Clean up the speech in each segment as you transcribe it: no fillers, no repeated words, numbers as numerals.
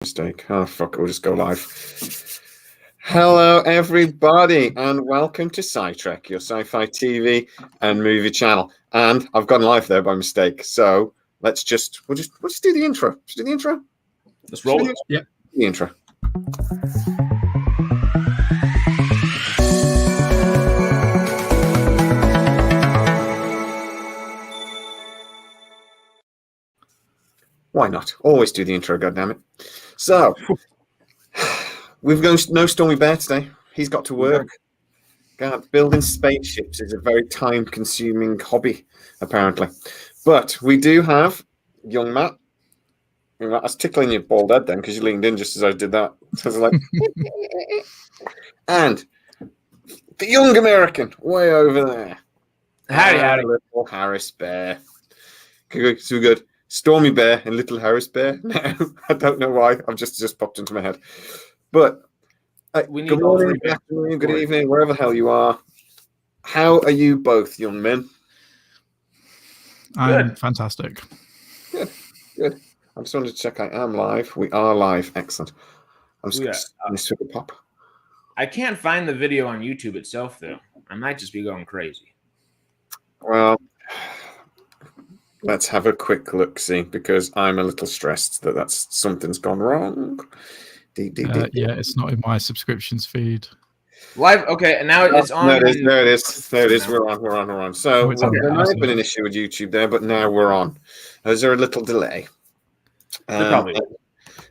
Mistake. Oh, fuck it. We'll just go live. Hello, everybody, and welcome to SciTrek, your sci-fi TV and movie channel. And I've gone live there by mistake. So we'll just do the intro. Just do the intro. Let's roll it. Yeah. The intro. Why not? Always do the intro, goddammit. So, we've got no Stormy Bear today. He's got to work. God, building spaceships is a very time-consuming hobby, apparently. But we do have young Matt. I was tickling your bald head then because you leaned in just as I did that. So I was like, and the young American way over there. Howdy. Little Harris Bear. So good. Stormy Bear and Little Harris Bear. No, I don't know why. I've just popped into my head. But good morning, good afternoon, good evening, wherever the hell you are. How are you both, young men? I'm fantastic. Good. I just wanted to check I am live. We are live. Excellent. I'm just super pop. I can't find the video on YouTube itself, though. I might just be going crazy. Well, let's have a quick look, see, because I'm a little stressed that something's gone wrong. Yeah, it's not in my subscriptions feed. Live, okay, and now it's on. There it is. We're on. So there might have been an issue with YouTube there, but now we're on. Is there a little delay?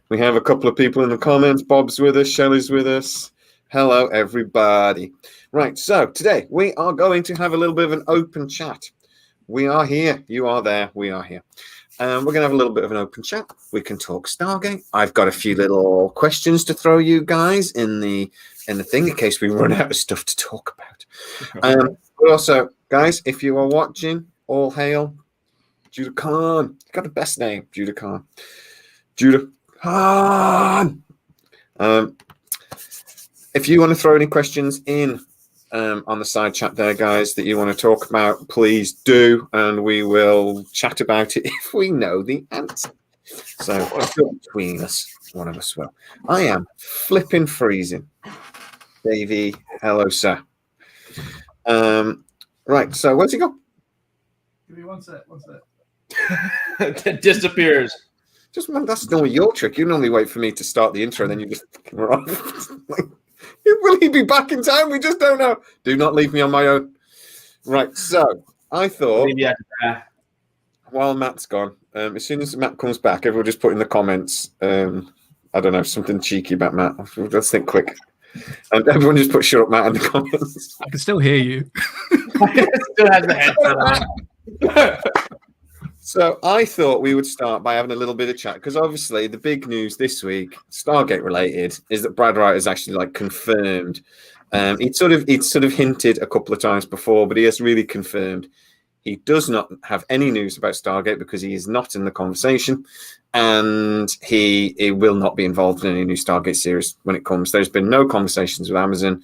We have a couple of people in the comments. Bob's with us. Shelley's with us. Hello, everybody. Right, so today we are going to have a little bit of an open chat. We are here. You are there. We are here. We're going to have a little bit of an open chat. We can talk Stargate. I've got a few little questions to throw you guys in the thing in case we run out of stuff to talk about. But also, guys, if you are watching, all hail Judah Khan. You got the best name, Judah Khan. Judah Khan. If you want to throw any questions in on the side chat there, guys, that you want to talk about, please do, and we will chat about it if we know the answer. So between us, one of us will. I am flipping freezing. Davey, hello, sir. Right, so where's he go? Give me one sec. It disappears. Just man, that's normally your trick. You normally wait for me to start the intro, and then you just we're off. Will he be back in time? We just don't know. Do not leave me on my own. Right, so I thought while Matt's gone, as soon as Matt comes back, everyone just put in the comments, I don't know, something cheeky about Matt. Let's think quick. And everyone just put shut up, Matt, in the comments. I can still hear you. Still has the headset on. So I thought we would start by having a little bit of chat because obviously the big news this week, Stargate related, is that Brad Wright has actually confirmed. He'd sort of hinted a couple of times before, but he has really confirmed he does not have any news about Stargate because he is not in the conversation, and he will not be involved in any new Stargate series when it comes. There's been no conversations with Amazon.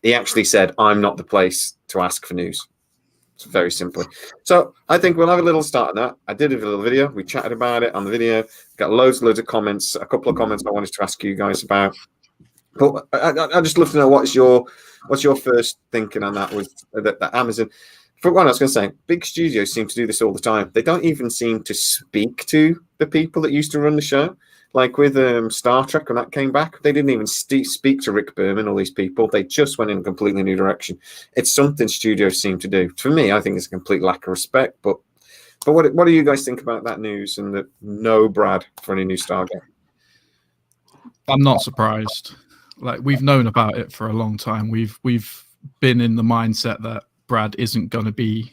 He actually said, "I'm not the place to ask for news." Very simply. So I think we'll have a little start on that. I did a little video. We chatted about it on the video. Got loads of comments. A couple of comments I wanted to ask you guys about. But I just love to know what's your first thinking on that with that Amazon. For one, I was going to say, big studios seem to do this all the time. They don't even seem to speak to the people that used to run the show. Like with Star Trek, when that came back, they didn't even speak to Rick Berman, all these people. They just went in a completely new direction. It's something studios seem to do. For me, I think it's a complete lack of respect. But what do you guys think about that news and the no Brad for any new Stargate? I'm not surprised. We've known about it for a long time. We've been in the mindset that Brad isn't going to be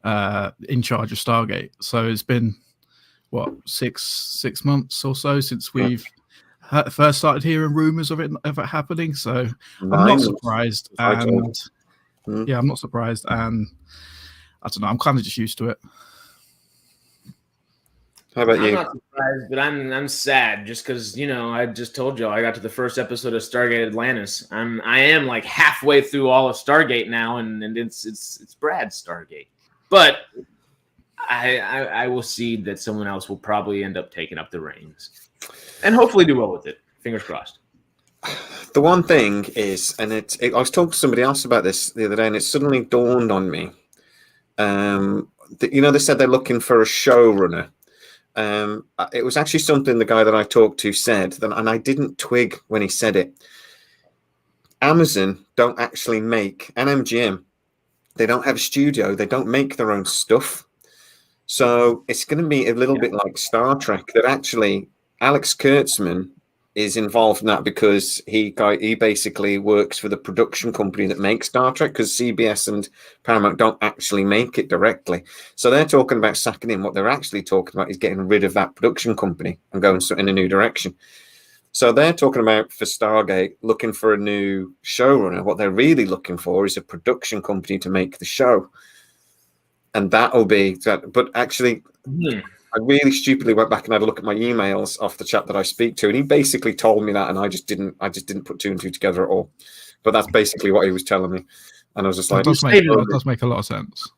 in charge of Stargate. So it's been six months or so since we've first started hearing rumors of it happening. So I'm not surprised. And I'm not surprised. And I don't know, I'm kind of just used to it. How about you? I'm not surprised, but I'm sad just because I just told you I got to the first episode of Stargate Atlantis. I am halfway through all of Stargate now, and it's Brad's Stargate. But I will cede that someone else will probably end up taking up the reins, and hopefully do well with it. Fingers crossed. The one thing is, and I was talking to somebody else about this the other day, and it suddenly dawned on me. They said they're looking for a showrunner. It was actually something the guy that I talked to said, and I didn't twig when he said it. Amazon don't actually make, and MGM, they don't have a studio. They don't make their own stuff. So it's going to be a little bit like Star Trek, that actually Alex Kurtzman is involved in that because he basically works for the production company that makes Star Trek, because CBS and Paramount don't actually make it directly. So they're talking about sacking him. What they're actually talking about is getting rid of that production company and going in a new direction. So they're talking about, for Stargate, looking for a new showrunner. What they're really looking for is a production company to make the show. And that'll be that. But actually, I really stupidly went back and had a look at my emails off the chap that I speak to, and he basically told me that, and I just didn't put two and two together at all. But that's basically what he was telling me, and I was just like, that does make a lot of sense.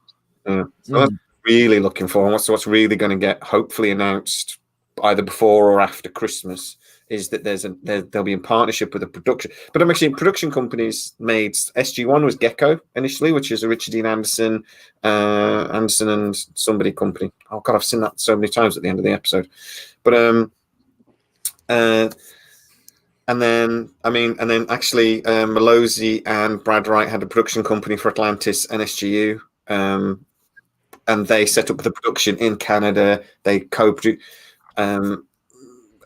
Yeah, so that's really looking for, and what's really going to get hopefully announced either before or after Christmas is that they'll be in partnership with a production. But I'm actually production companies made. SG1 was Gecko initially, which is a Richard Dean Anderson and somebody company. Oh God, I've seen that so many times at the end of the episode. But and then actually Malozzi and Brad Wright had a production company for Atlantis and SGU, and they set up the production in Canada. They co-produced.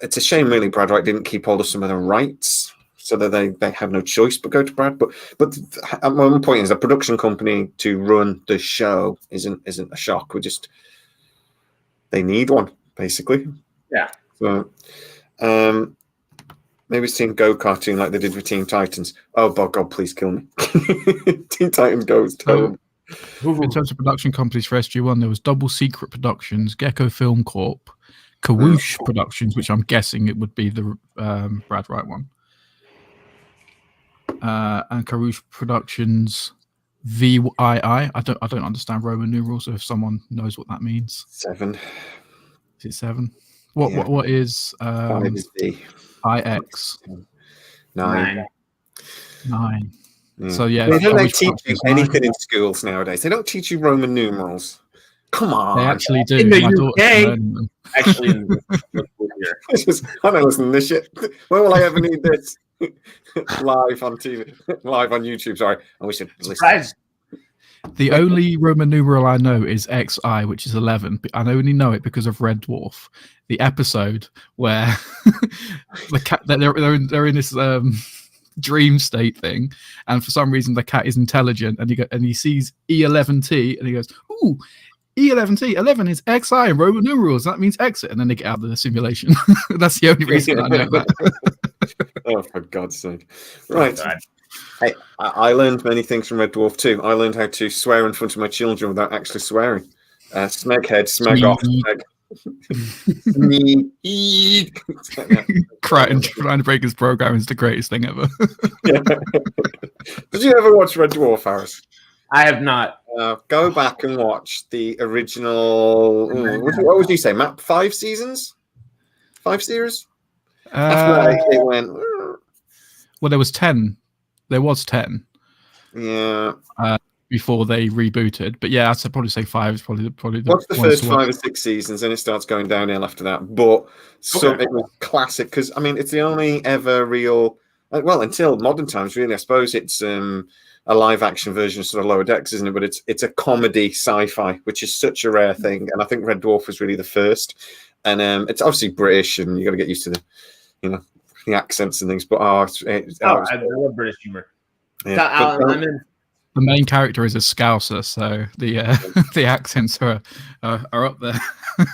It's a shame, really, Brad Wright didn't keep hold of some of the rights, so that they have no choice but go to Brad. But my point is, a production company to run the show isn't a shock. They need one, basically. Yeah. So, maybe it's Team Go cartoon like they did with Teen Titans. Oh, God, please kill me. Teen Titans Go is terrible. In terms of production companies for SG1, there was Double Secret Productions, Gecko Film Corp, Kawoosh Productions, which I'm guessing it would be the Brad Wright one, and Kawoosh Productions VII. I don't understand Roman numerals, so if someone knows what that means. 7. Is it 7? What is IX? 9. 9. Yeah. So yeah, they don't teach you anything in schools nowadays. They don't teach you Roman numerals. Come on. They actually do. In the My UK, actually, I don't listen to this shit. When will I ever need this? Live on TV, live on YouTube. Sorry, I wish I'd listen. The only Roman numeral I know is XI, which is 11. I only know it because of Red Dwarf, the episode where the cat they're in this dream state thing, and for some reason the cat is intelligent, and he sees E11T, and he goes, "Ooh, E11T, 11 is XI in Roman numerals. That means exit," and then they get out of the simulation. That's the only reason I know that. Oh, for God's sake! Right. Hey, I learned many things from Red Dwarf too. I learned how to swear in front of my children without actually swearing. Smeghead, smeg off, smeg. Trying to break his program is the greatest thing ever. Did you ever watch Red Dwarf, Harris? I have not. Go back and watch the original. What would you say, Matt? 5 seasons? 5 series? After that, it went. Well, there was 10. There was 10. Yeah. Before they rebooted, but yeah, I'd probably say 5 is probably the. What's the first 5 or 6 seasons, and it starts going downhill after that. But it was classic because it's the only ever real. Well, until modern times, really. I suppose it's a live action version of sort of Lower Decks, isn't it? But it's a comedy sci-fi, which is such a rare thing, and I think Red Dwarf was really the first. And it's obviously British, and you got to get used to the accents and things. But I love British humor. Yeah, I'm in. The main character is a Scouser, so the the accents are up there.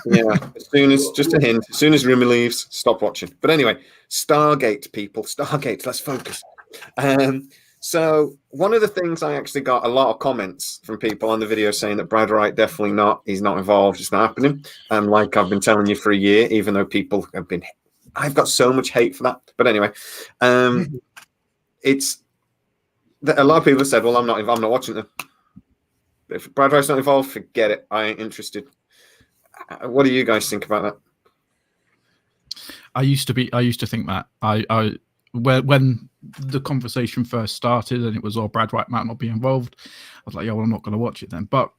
Yeah, just a hint. As soon as Rimmer leaves, stop watching. But anyway, Stargate, people, Stargate. Let's focus. So one of the things I actually got a lot of comments from people on the video saying that Brad Wright definitely not. He's not involved. It's not happening. Like I've been telling you for a year, even though people have been. I've got so much hate for that. But anyway, it's. A lot of people have said, "Well, I'm not watching them. If Brad Wright's not involved, forget it. I ain't interested." What do you guys think about that? I used to think that when the conversation first started and it was, Brad Wright might not be involved, I was like, well, I'm not going to watch it then. But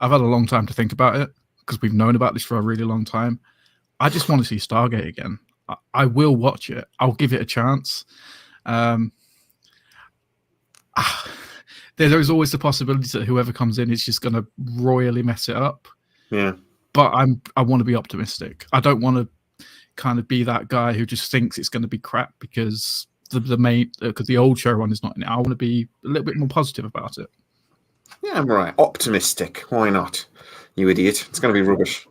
I've had a long time to think about it because we've known about this for a really long time. I just want to see Stargate again. I will watch it. I'll give it a chance. There's always the possibility that whoever comes in is just going to royally mess it up. Yeah. But I want to be optimistic. I don't want to kind of be that guy who just thinks it's going to be crap because the old showrun is not in it. I want to be a little bit more positive about it. Yeah, I'm right. Optimistic. Why not? You idiot. It's going to be rubbish.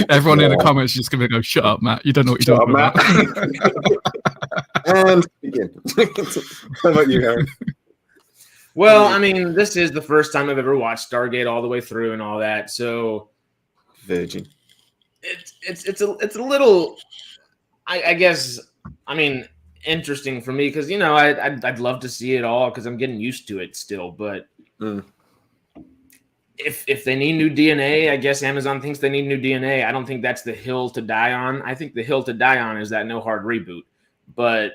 Everyone in the comments is just going to go, shut up, Matt. You don't know what you're talking about. And begin. How about you, Harry? Well, I mean, this is the first time I've ever watched Stargate all the way through and all that. So Virgin. It's a little, I guess, I mean, interesting for me because, I'd love to see it all because I'm getting used to it still. But if they need new DNA, I guess Amazon thinks they need new DNA. I don't think that's the hill to die on. I think the hill to die on is that no hard reboot. But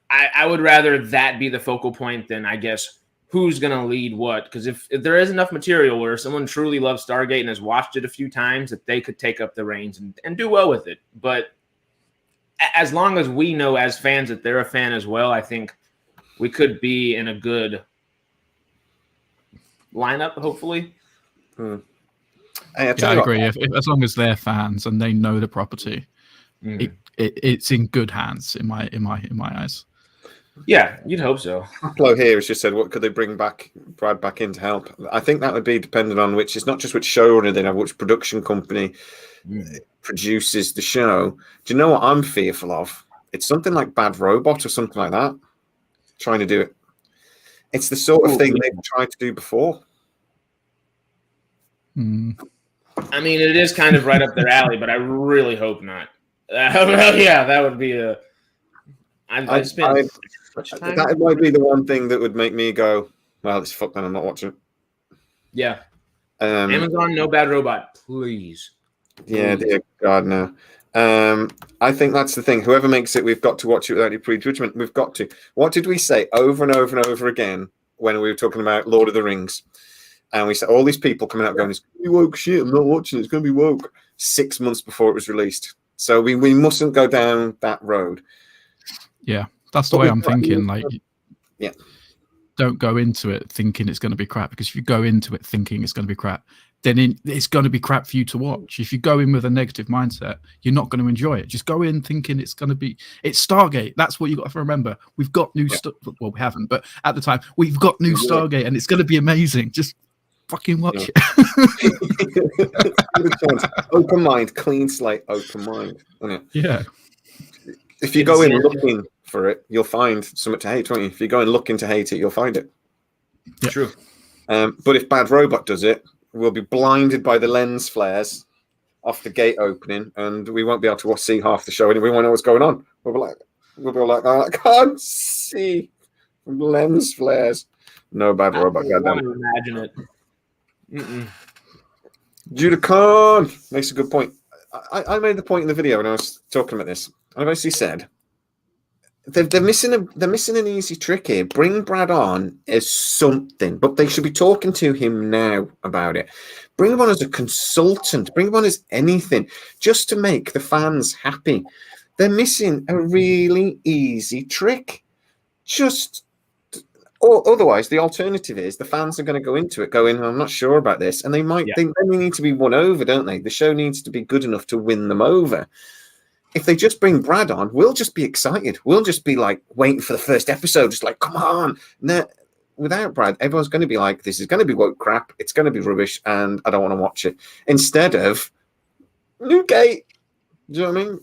I would rather that be the focal point than, I guess, who's going to lead what. Because if there is enough material where someone truly loves Stargate and has watched it a few times, that they could take up the reins and do well with it. But as long as we know as fans that they're a fan as well, I think we could be in a good lineup, hopefully. I agree. As long as they're fans and they know the property, it's in good hands in my eyes. Yeah, you'd hope so. Flo here has just said, what could they bring Brad back in to help? I think that would be dependent on it's not just which showrunner they have, which production company produces the show. Do you know what I'm fearful of? It's something like Bad Robot or something like that. Trying to do it. It's the sort of thing they've tried to do before. I mean, it is kind of right up their alley, but I really hope not. Yeah, that would be a. That might be the one thing that would make me go, well, it's fuck, then I'm not watching it. Yeah. Amazon, no Bad Robot, please. Yeah, dear God, no. I think that's the thing. Whoever makes it, we've got to watch it without any prejudgment. We've got to. What did we say over and over and over again when we were talking about Lord of the Rings? And we said all these people coming out going, it's going to be woke shit. I'm not watching it. It's going to be woke. 6 months before it was released. So we mustn't go down that road. Yeah, that's the way I'm thinking. Like, yeah, don't go into it thinking it's going to be crap, because if you go into it thinking it's going to be crap, then it's going to be crap for you to watch. If you go in with a negative mindset, you're not going to enjoy it. Just go in thinking it's Stargate. That's what you got to remember. We've got new stuff. Well, we haven't, but at the time we've got new Stargate, and it's going to be amazing. Just fucking watch it. Open mind, clean slate, open mind. Isn't it? Yeah. If you go in looking for it, you'll find something to hate, won't you? If you go in looking to hate it, you'll find it. Yeah. True. But if Bad Robot does it, we'll be blinded by the lens flares off the gate opening, and we won't be able to see half the show, and we won't know what's going on. We'll be like, I can't see lens flares. No Bad Robot. I don't want to imagine it. Judah Khan makes a good point. I made the point in the video when I was talking about this. I basically said they're missing an easy trick here. Bring Brad on as something, but they should be talking to him now about it. Bring him on as a consultant. Bring him on as anything, just to make the fans happy. They're missing a really easy trick. Otherwise, the alternative is the fans are going to go into it going, I'm not sure about this. And they might think they need to be won over, don't they? The show needs to be good enough to win them over. If they just bring Brad on, we'll just be excited. We'll just be like waiting for the first episode, just like, come on. No, without Brad, everyone's going to be like, this is going to be woke crap. It's going to be rubbish, and I don't want to watch it. Instead of Newgate. Do you know what I mean?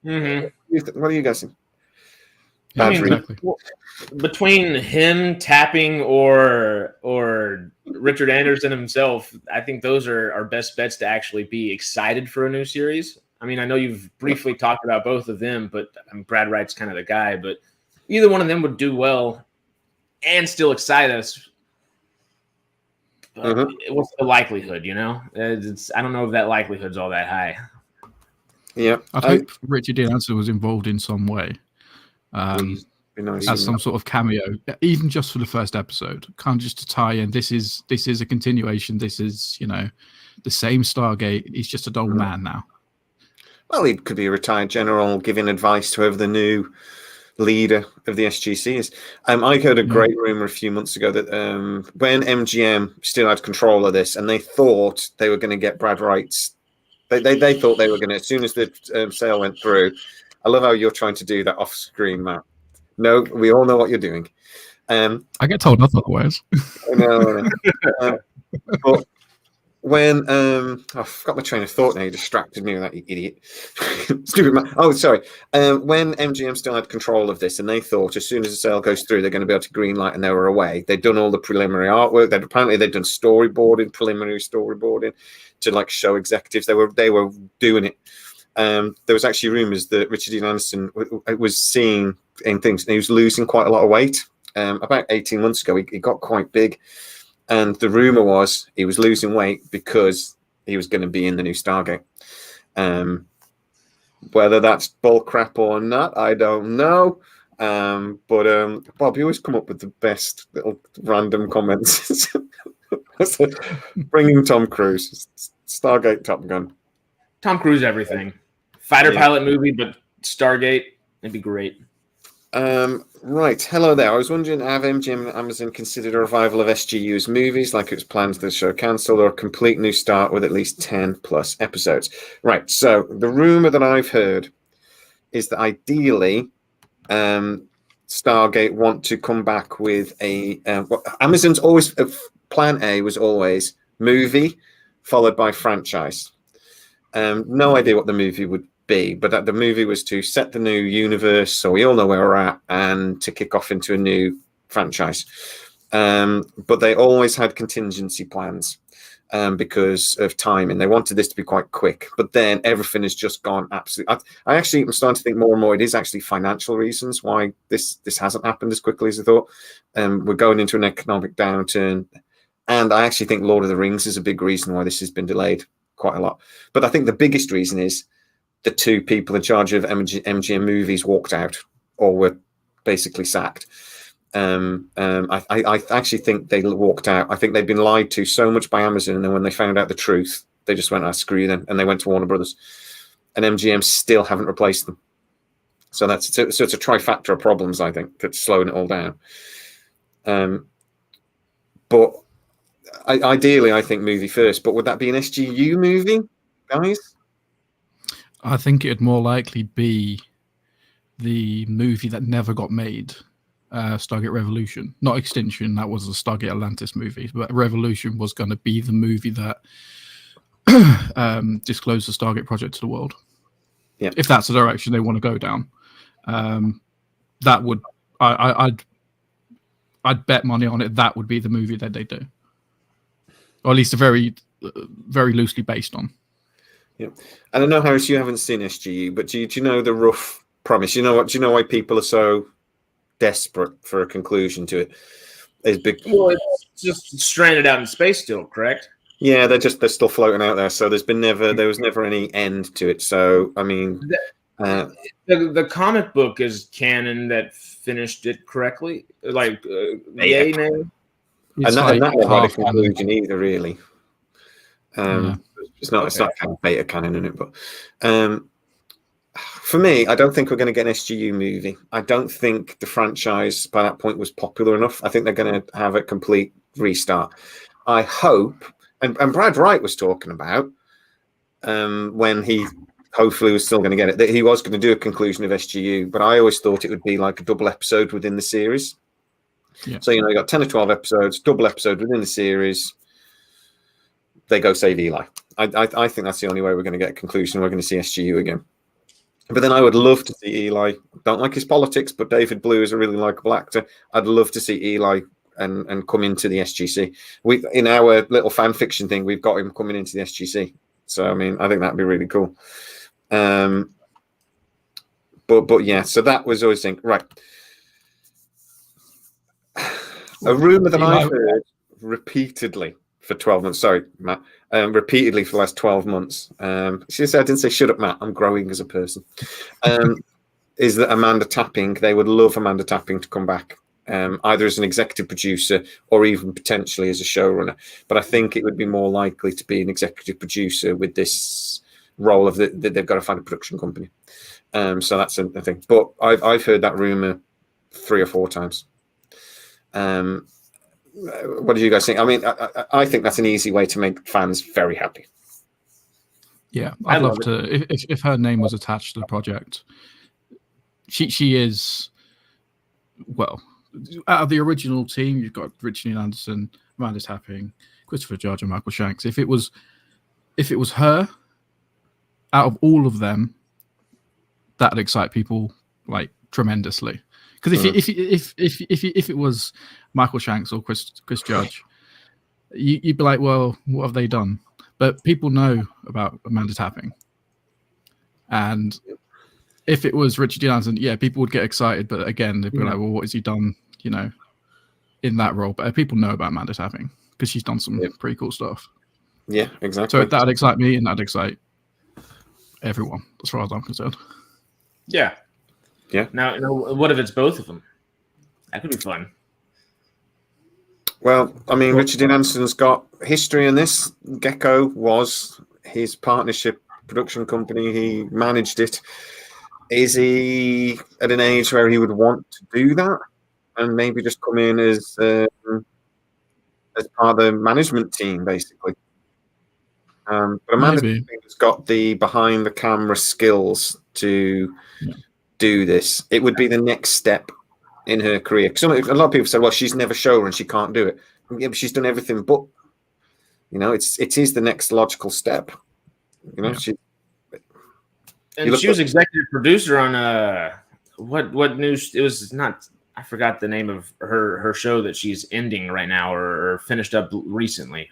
Mm-hmm. What are you guys saying? Exactly. Between him tapping or Richard Anderson himself, I think those are our best bets to actually be excited for a new series. I mean, I know you've briefly talked about both of them, but Brad Wright's kind of the guy. But either one of them would do well and still excite us. What's the likelihood? You know, I don't know if that likelihood's all that high. Yeah, I'd hope Richard Dean Anderson was involved in some way. Please, be nice. As some sort of cameo, even just for the first episode, kind of just to tie in. This is a continuation. This is, you know, the same Stargate. He's just an old man now. Well, he could be a retired general giving advice to whoever the new leader of the SGC is. I heard a great rumor a few months ago that when MGM still had control of this, and they thought they were going to get Brad Wright's. They thought they were going to, as soon as the sale went through. I love how you're trying to do that off screen, Matt. No, we all know what you're doing. I get told otherwise. No. But when I forgot my train of thought now, you distracted me with that, you idiot. Stupid man. Oh, sorry. When MGM still had control of this, and they thought as soon as the sale goes through, they're going to be able to green light, and they were away. They'd done all the preliminary artwork. They'd done preliminary storyboarding to like show executives. They were doing it. There was actually rumors that Richard Dean Anderson was seeing in things, and he was losing quite a lot of weight. About 18 months ago, he got quite big. And the rumor was he was losing weight because he was going to be in the new Stargate. Whether that's bull crap or not, I don't know. But Bob, you always come up with the best little random comments. Bringing Tom Cruise, Stargate, Top Gun. Tom Cruise, everything. Fighter pilot movie, but Stargate, it'd be great. Right. Hello there. I was wondering, have MGM and Amazon considered a revival of SGU's movies like it was planned for the show cancelled, or a complete new start with at least 10 plus episodes? Right. So the rumor that I've heard is that ideally Stargate want to come back with a Amazon's always plan A was always movie followed by franchise. No idea what the movie would be, but the movie was to set the new universe, so we all know where we're at, and to kick off into a new franchise. But they always had contingency plans because of timing. They wanted this to be quite quick, but then everything has just gone absolutely. I actually am starting to think more and more it is actually financial reasons why this hasn't happened as quickly as I thought. We're going into an economic downturn, and I actually think Lord of the Rings is a big reason why this has been delayed quite a lot. But I think the biggest reason is the two people in charge of MGM movies walked out or were basically sacked. I actually think they walked out. I think they've been lied to so much by Amazon, and then when they found out the truth, they just went, screw them, and they went to Warner Brothers. And MGM still haven't replaced them. So it's a trifecta of problems, I think, that's slowing it all down. But ideally, I think movie first. But would that be an SGU movie, guys? I think it'd more likely be the movie that never got made, Stargate Revolution. Not Extinction, that was a Stargate Atlantis movie, but Revolution was going to be the movie that disclosed the Stargate project to the world. Yeah, if that's the direction they want to go down, that would I'd bet money on it. That would be the movie that they do, or at least a very loosely based on. Yeah, and I know, Harris, you haven't seen SGU, but do you know the rough premise? Do you know why people are so desperate for a conclusion to it? Well, it's just stranded out in space still, correct? Yeah, they're still floating out there. So there was never any end to it. So I mean, the comic book is canon that finished it correctly, like yay, man. And that never had a conclusion either, really. It's not kind of beta canon in it, but for me, I don't think we're going to get an SGU movie. I don't think the franchise by that point was popular enough. I think they're going to have a complete restart. I hope, and Brad Wright was talking about when he hopefully was still going to get it, that he was going to do a conclusion of SGU, but I always thought it would be like a double episode within the series. Yeah. So, you got 10 or 12 episodes, double episode within the series. They go save Eli. I think that's the only way we're going to get a conclusion. We're going to see SGU again. But then I would love to see Eli. Don't like his politics, but David Blue is a really likable actor. I'd love to see Eli and come into the SGC. In our little fan fiction thing, we've got him coming into the SGC. So, I mean, I think that'd be really cool. But yeah, so that was always think right. A rumor that I've heard repeatedly for 12 months. Sorry, Matt. Repeatedly for the last 12 months. She said, I didn't say, shut up, Matt. I'm growing as a person. Is that Amanda Tapping? They would love Amanda Tapping to come back, either as an executive producer or even potentially as a showrunner. But I think it would be more likely to be an executive producer with this role of that they've got to find a production company. So that's a thing. But I've heard that rumor 3 or 4 times. What do you guys think? I mean, I think that's an easy way to make fans very happy. Yeah, I'd love to. If her name was attached to the project, she is, well, out of the original team, you've got Richard Dean Anderson, Amanda Tapping, Christopher Judge, and Michael Shanks. If it was her, out of all of them, that'd excite people like tremendously. Because if it was Michael Shanks or Chris Judge, you'd be like, well, what have they done? But people know about Amanda Tapping, and if it was Richard Dean Anderson, yeah, people would get excited. But again, they'd be like, well, what has he done? You know, in that role. But people know about Amanda Tapping because she's done some pretty cool stuff. Yeah, exactly. So that'd excite me, and that'd excite everyone, as far as I'm concerned. Yeah. Yeah. Now, what if it's both of them? That could be fun. Well, I mean, Richard Dean Anderson's got history in this. Gecko was his partnership production company. He managed it. Is he at an age where he would want to do that and maybe just come in as part of the management team, basically? But Amanda has got the behind the camera skills to do this. It would be the next step in her career. A lot of people say, well, she's never showrun, she can't do it. Yeah, but she's done everything but. You know, it is the next logical step. You know, she was executive producer on what news? It was not. I forgot the name of her show that she's ending right now or finished up recently.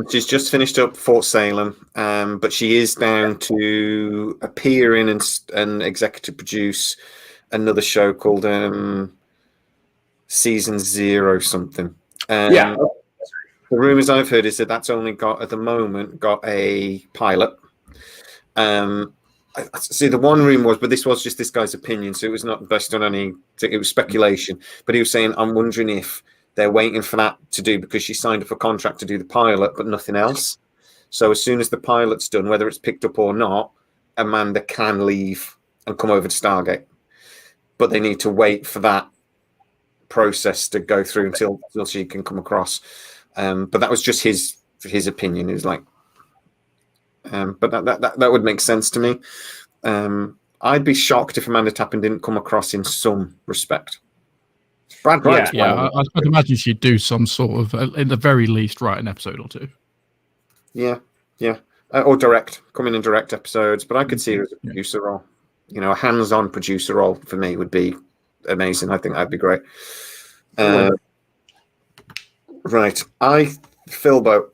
She's just finished up Fort Salem, but she is down to appear in and executive produce another show called Season 0 something. The rumors I've heard is that that's only got, at the moment, got a pilot. See, the one rumor was, but this was just this guy's opinion, so it was not based on any, it was speculation. But he was saying, I'm wondering if they're waiting for that to do because she signed up a contract to do the pilot, but nothing else. So as soon as the pilot's done, whether it's picked up or not, Amanda can leave and come over to Stargate. But they need to wait for that process to go through until she can come across. But that was just his opinion. It was like, but that would make sense to me. I'd be shocked if Amanda Tapping didn't come across in some respect. Brad Wright. Yeah, I'd imagine she'd do some sort of, in the very least, write an episode or two. Yeah. Or come in and direct episodes. But I could see her as a producer role. You know, a hands-on producer role for me would be amazing. I think that'd be great. Right. Philbo,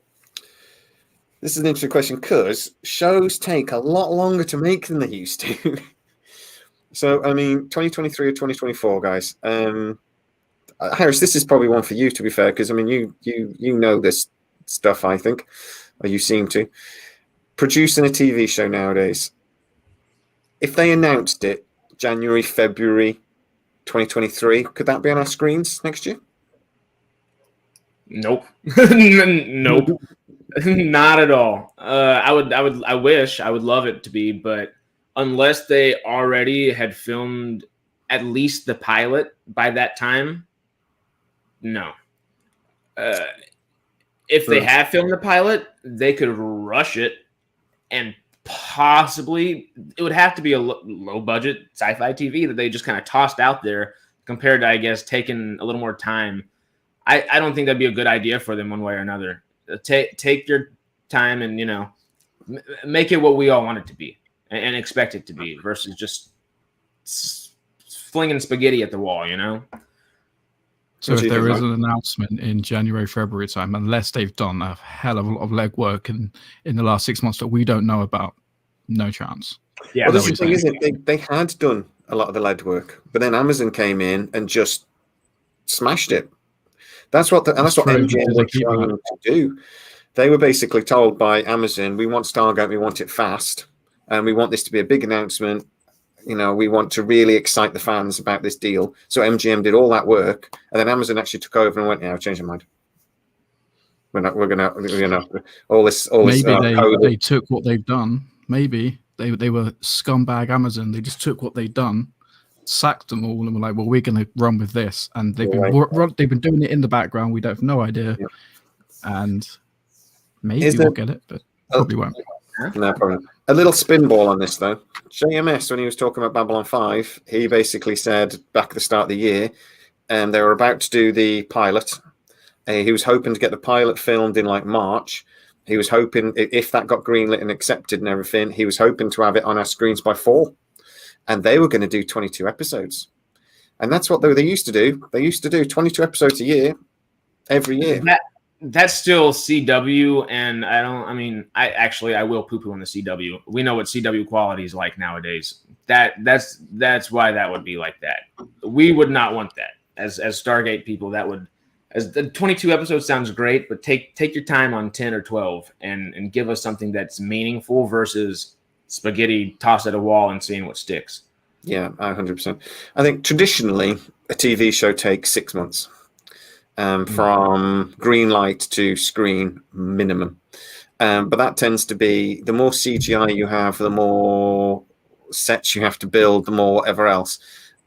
this is an interesting question because shows take a lot longer to make than they used to. So, I mean, 2023 or 2024, guys. Harris, this is probably one for you, to be fair, because, I mean, you know this stuff, I think, or you seem to. Producing a TV show nowadays, if they announced it January, February 2023, could that be on our screens next year? Nope. Nope. Not at all. I would love it to be, but unless they already had filmed at least the pilot by that time, no. If they have filmed the pilot, they could rush it and possibly it would have to be a low budget sci-fi TV that they just kind of tossed out there compared to, I guess, taking a little more time. I don't think that'd be a good idea for them one way or another. Take your time and, you know, make it what we all want it to be and expect it to be versus just flinging spaghetti at the wall, you know? So if there is an announcement in January, February time, unless they've done a hell of a lot of legwork in the last 6 months that we don't know about, no chance. Yeah, well, that's the thing, isn't it? They had done a lot of the legwork, but then Amazon came in and just smashed it. That's what That's what true, MGM but do they were keep trying that? to do. They were basically told by Amazon, we want Stargate, we want it fast, and we want this to be a big announcement. You know, we want to really excite the fans about this deal. So MGM did all that work, and then Amazon actually took over and went, "Yeah, I've changed my mind. We're gonna, all this Maybe code." they took what they've done. Maybe they were scumbag Amazon. They just took what they've done, sacked them all, and were like, "Well, we're going to run with this." And they've been doing it in the background. We don't have no idea, Yeah. and maybe we'll get it, but probably won't. No problem. A little spinball on this though. JMS, when he was talking about Babylon 5, he basically said back at the start of the year, and they were about to do the pilot. He was hoping to get the pilot filmed in like March. He was hoping, if that got greenlit and accepted and everything, he was hoping to have it on our screens by fall. And they were going to do 22 episodes. And that's what they used to do. They used to do 22 episodes a year, every year. That's still CW, and I will poo-poo on the CW. We know what CW quality is like nowadays. That's why that would be like that. We would not want that as Stargate people. That would, as the 22 episodes sounds great, but take your time on 10 or 12 and give us something that's meaningful versus spaghetti tossed at a wall and seeing what sticks. Yeah, 100%. I think traditionally a TV show takes 6 months. From green light to screen minimum. But that tends to be, the more CGI you have, the more sets you have to build, the more whatever else.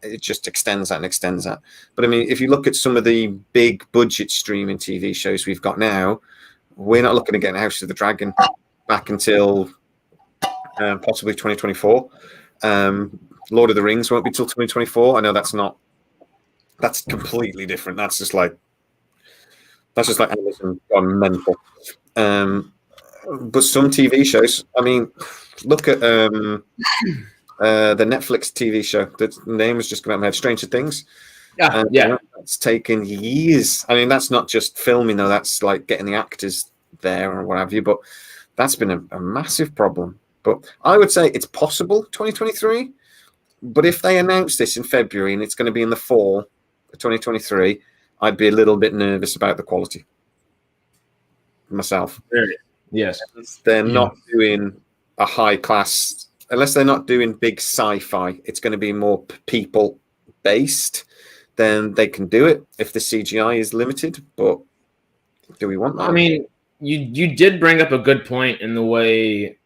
It just extends that and extends that. But I mean, if you look at some of the big budget streaming TV shows we've got now, we're not looking at getting House of the Dragon back until possibly 2024. Lord of the Rings won't be till 2024. I know that's completely different. That's just like Amazon gone mental. But some TV shows, I mean, look at the Netflix TV show. The name was just come out of my head, Stranger Things. Yeah. It's taken years. I mean, that's not just filming, though. That's like getting the actors there or what have you. But that's been a massive problem. But I would say it's possible 2023. But if they announce this in February and it's going to be in the fall of 2023, I'd be a little bit nervous about the quality myself. Yes. They're not doing a high class, unless they're not doing big sci-fi, it's going to be more people based, then they can do it if the CGI is limited. But do we want that? I mean, you did bring up a good point in the way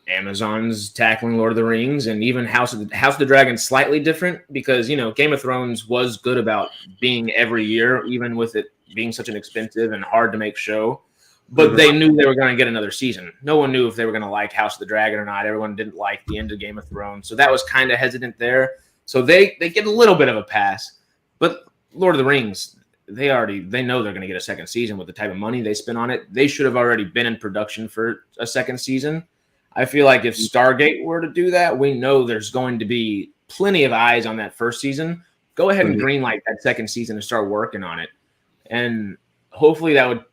Amazon's tackling Lord of the Rings, and even House of the Dragon slightly different, because Game of Thrones was good about being every year, even with it being such an expensive and hard to make show. But they knew they were going to get another season. No one knew if they were going to like House of the Dragon or not. Everyone didn't like the end of Game of Thrones, so that was kind of hesitant there. So they get a little bit of a pass. But Lord of the Rings, they know they're going to get a second season with the type of money they spent on it. They should have already been in production for a second season. I feel like if Stargate were to do that, we know there's going to be plenty of eyes on that first season. Go ahead and greenlight that second season and start working on it. And hopefully that would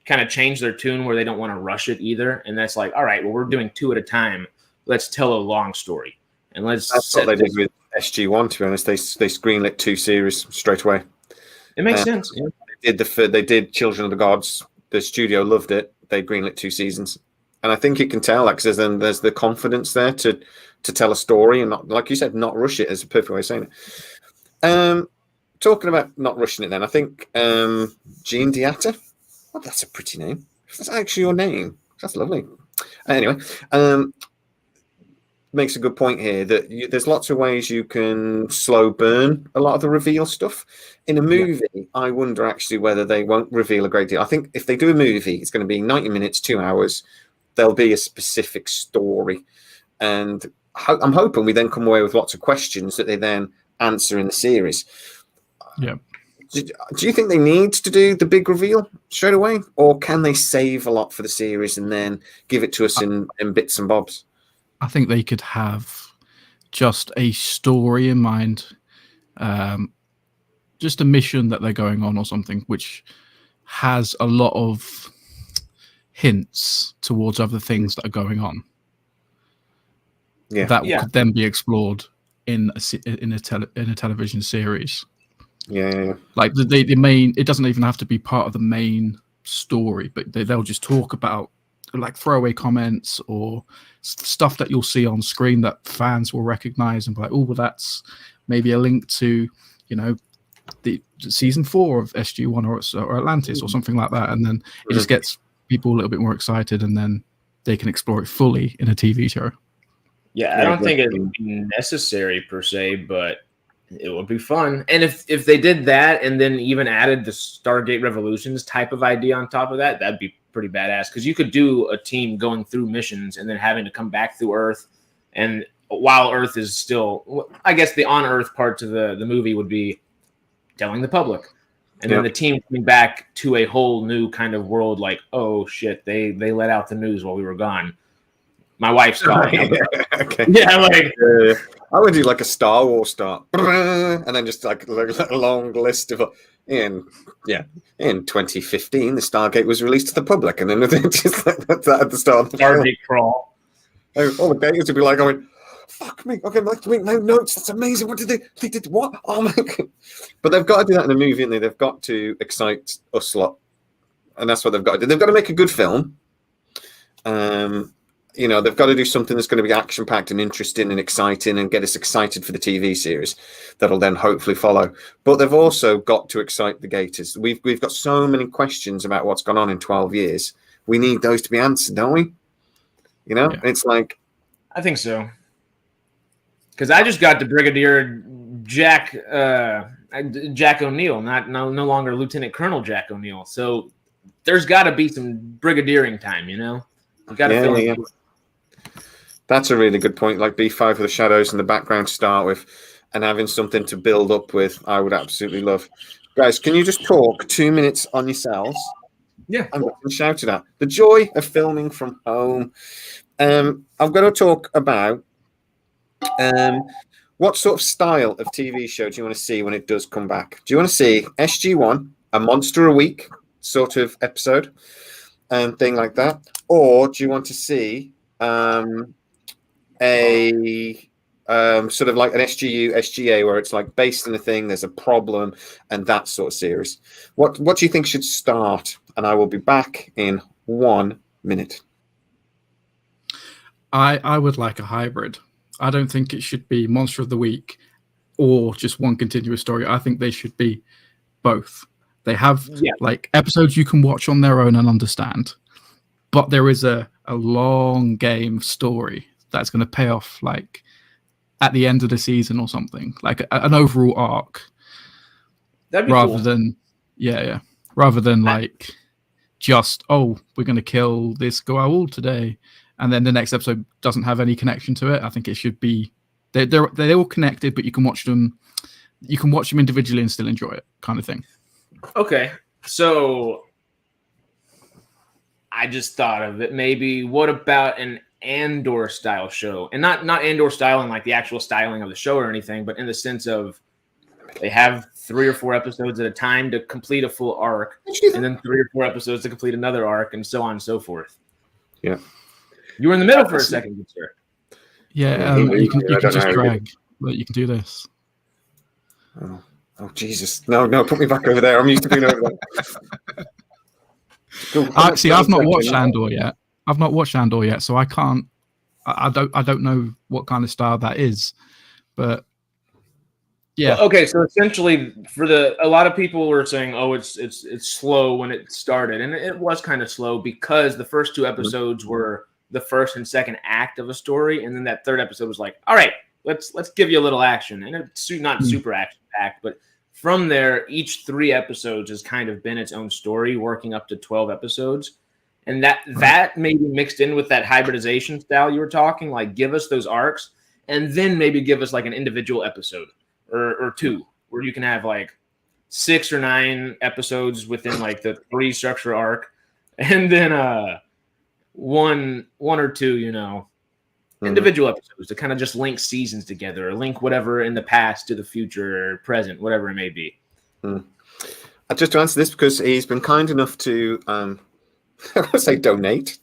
kind of change their tune where they don't want to rush it either. And that's like, all right, well, we're doing 2 at a time. Let's tell a long story. And that's what they did with SG1, to be honest. They greenlit 2 series straight away. It makes sense. Yeah. They did Children of the Gods. The studio loved it. They greenlit 2 seasons. And I think you can tell, like, then there's the confidence there to tell a story and not, like you said, not rush it, is a perfect way of saying it. Talking about not rushing it, then I think Jean Diatta. Oh, that's a pretty name. That's actually your name. That's lovely. Anyway, makes a good point here that there's lots of ways you can slow burn a lot of the reveal stuff. In a movie, I wonder actually whether they won't reveal a great deal. I think if they do a movie, it's going to be 90 minutes, 2 hours. There'll be a specific story. And I'm hoping we then come away with lots of questions that they then answer in the series. Yeah. Do you think they need to do the big reveal straight away? Or can they save a lot for the series and then give it to us in bits and bobs? I think they could have just a story in mind, just a mission that they're going on or something, which has a lot of hints towards other things that are going on. That could then be explored in a television series. Yeah. Like the main, it doesn't even have to be part of the main story, but they'll just talk about like throwaway comments or stuff that you'll see on screen that fans will recognize and be like, oh, well, that's maybe a link to, the season 4 of SG1 or Atlantis or something like that. And then it just gets people a little bit more excited, and then they can explore it fully in a TV show. Yeah, I don't think it would be necessary per se, but it would be fun. And if they did that and then even added the Stargate Revolutions type of idea on top of that, that'd be pretty badass. Because you could do a team going through missions and then having to come back through Earth. And while Earth is still, I guess the on-Earth parts of the movie would be telling the public. And then the team coming back to a whole new kind of world like, oh, shit, they let out the news while we were gone. My wife's gone. Okay. Yeah, like... I would do like a Star Wars start, and then just like a long list of in 2015 the Stargate was released to the public, and then just like that's at the start of the Stargate crawl. All the gators would be like, fuck me, okay, like to make no notes. That's amazing. What did they did what? Oh my god! But they've got to do that in a movie, haven't they? They've got to excite us lot, and that's what they've got to do. They've got to make a good film. They've got to do something that's going to be action-packed and interesting and exciting and get us excited for the TV series that'll then hopefully follow. But they've also got to excite the Gators. We've got so many questions about what's gone on in 12 years. We need those to be answered, don't we? It's like... I think so. Because I just got to Brigadier Jack O'Neill, no longer Lieutenant Colonel Jack O'Neill. So there's got to be some brigadiering time, You got to fill in. That's a really good point. Like B5 with the shadows in the background to start with, and having something to build up with, I would absolutely love. Guys, can you just talk 2 minutes on yourselves? Yeah. I'm getting shouted at. The joy of filming from home. I'm going to talk about what sort of style of TV show do you want to see when it does come back? Do you want to see SG1, a monster a week sort of episode, thing like that? Or do you want to see a sort of like an SGU, SGA, where it's like based in a thing, there's a problem, and that sort of series? What do you think should start? And I will be back in 1 minute. I would like a hybrid. I don't think it should be Monster of the Week or just one continuous story. I think they should be both. They have like episodes you can watch on their own and understand, but there is a long game story that's going to pay off like at the end of the season or something, like an overall arc. That'd be rather cool. than rather than like just, oh, we're going to kill this Goa'uld today, and then the next episode doesn't have any connection to it. I think it should be they're all connected, but you can watch them individually and still enjoy it, kind of thing. Okay, so I just thought of it. Maybe what about an Andor style show? And not Andor style in like the actual styling of the show or anything, but in the sense of they have 3 or 4 episodes at a time to complete a full arc, and then 3 or 4 episodes to complete another arc, and so on and so forth. Yeah. You were in the middle for a second, good sir. Yeah, you can just drag. But you can do this. Oh Jesus! No, put me back over there. I'm used to being over there. Actually, I've not watched Andor yet. So I can't. I don't know what kind of style that is, but yeah. Well, okay, so essentially, a lot of people were saying, "Oh, it's slow when it started," and it was kind of slow because the first 2 episodes were the first and second act of a story, and then that third episode was like, "All right, let's give you a little action," and it's not super action packed, but from there, each 3 episodes has kind of been its own story, working up to 12 episodes. And that maybe mixed in with that hybridization style you were talking, like give us those arcs and then maybe give us like an individual episode or 2 where you can have like 6 or 9 episodes within like the 3 structure arc, and then one or 2, individual episodes to kind of just link seasons together or link whatever in the past to the future or present, whatever it may be. Just to answer this, because he's been kind enough to I would say donate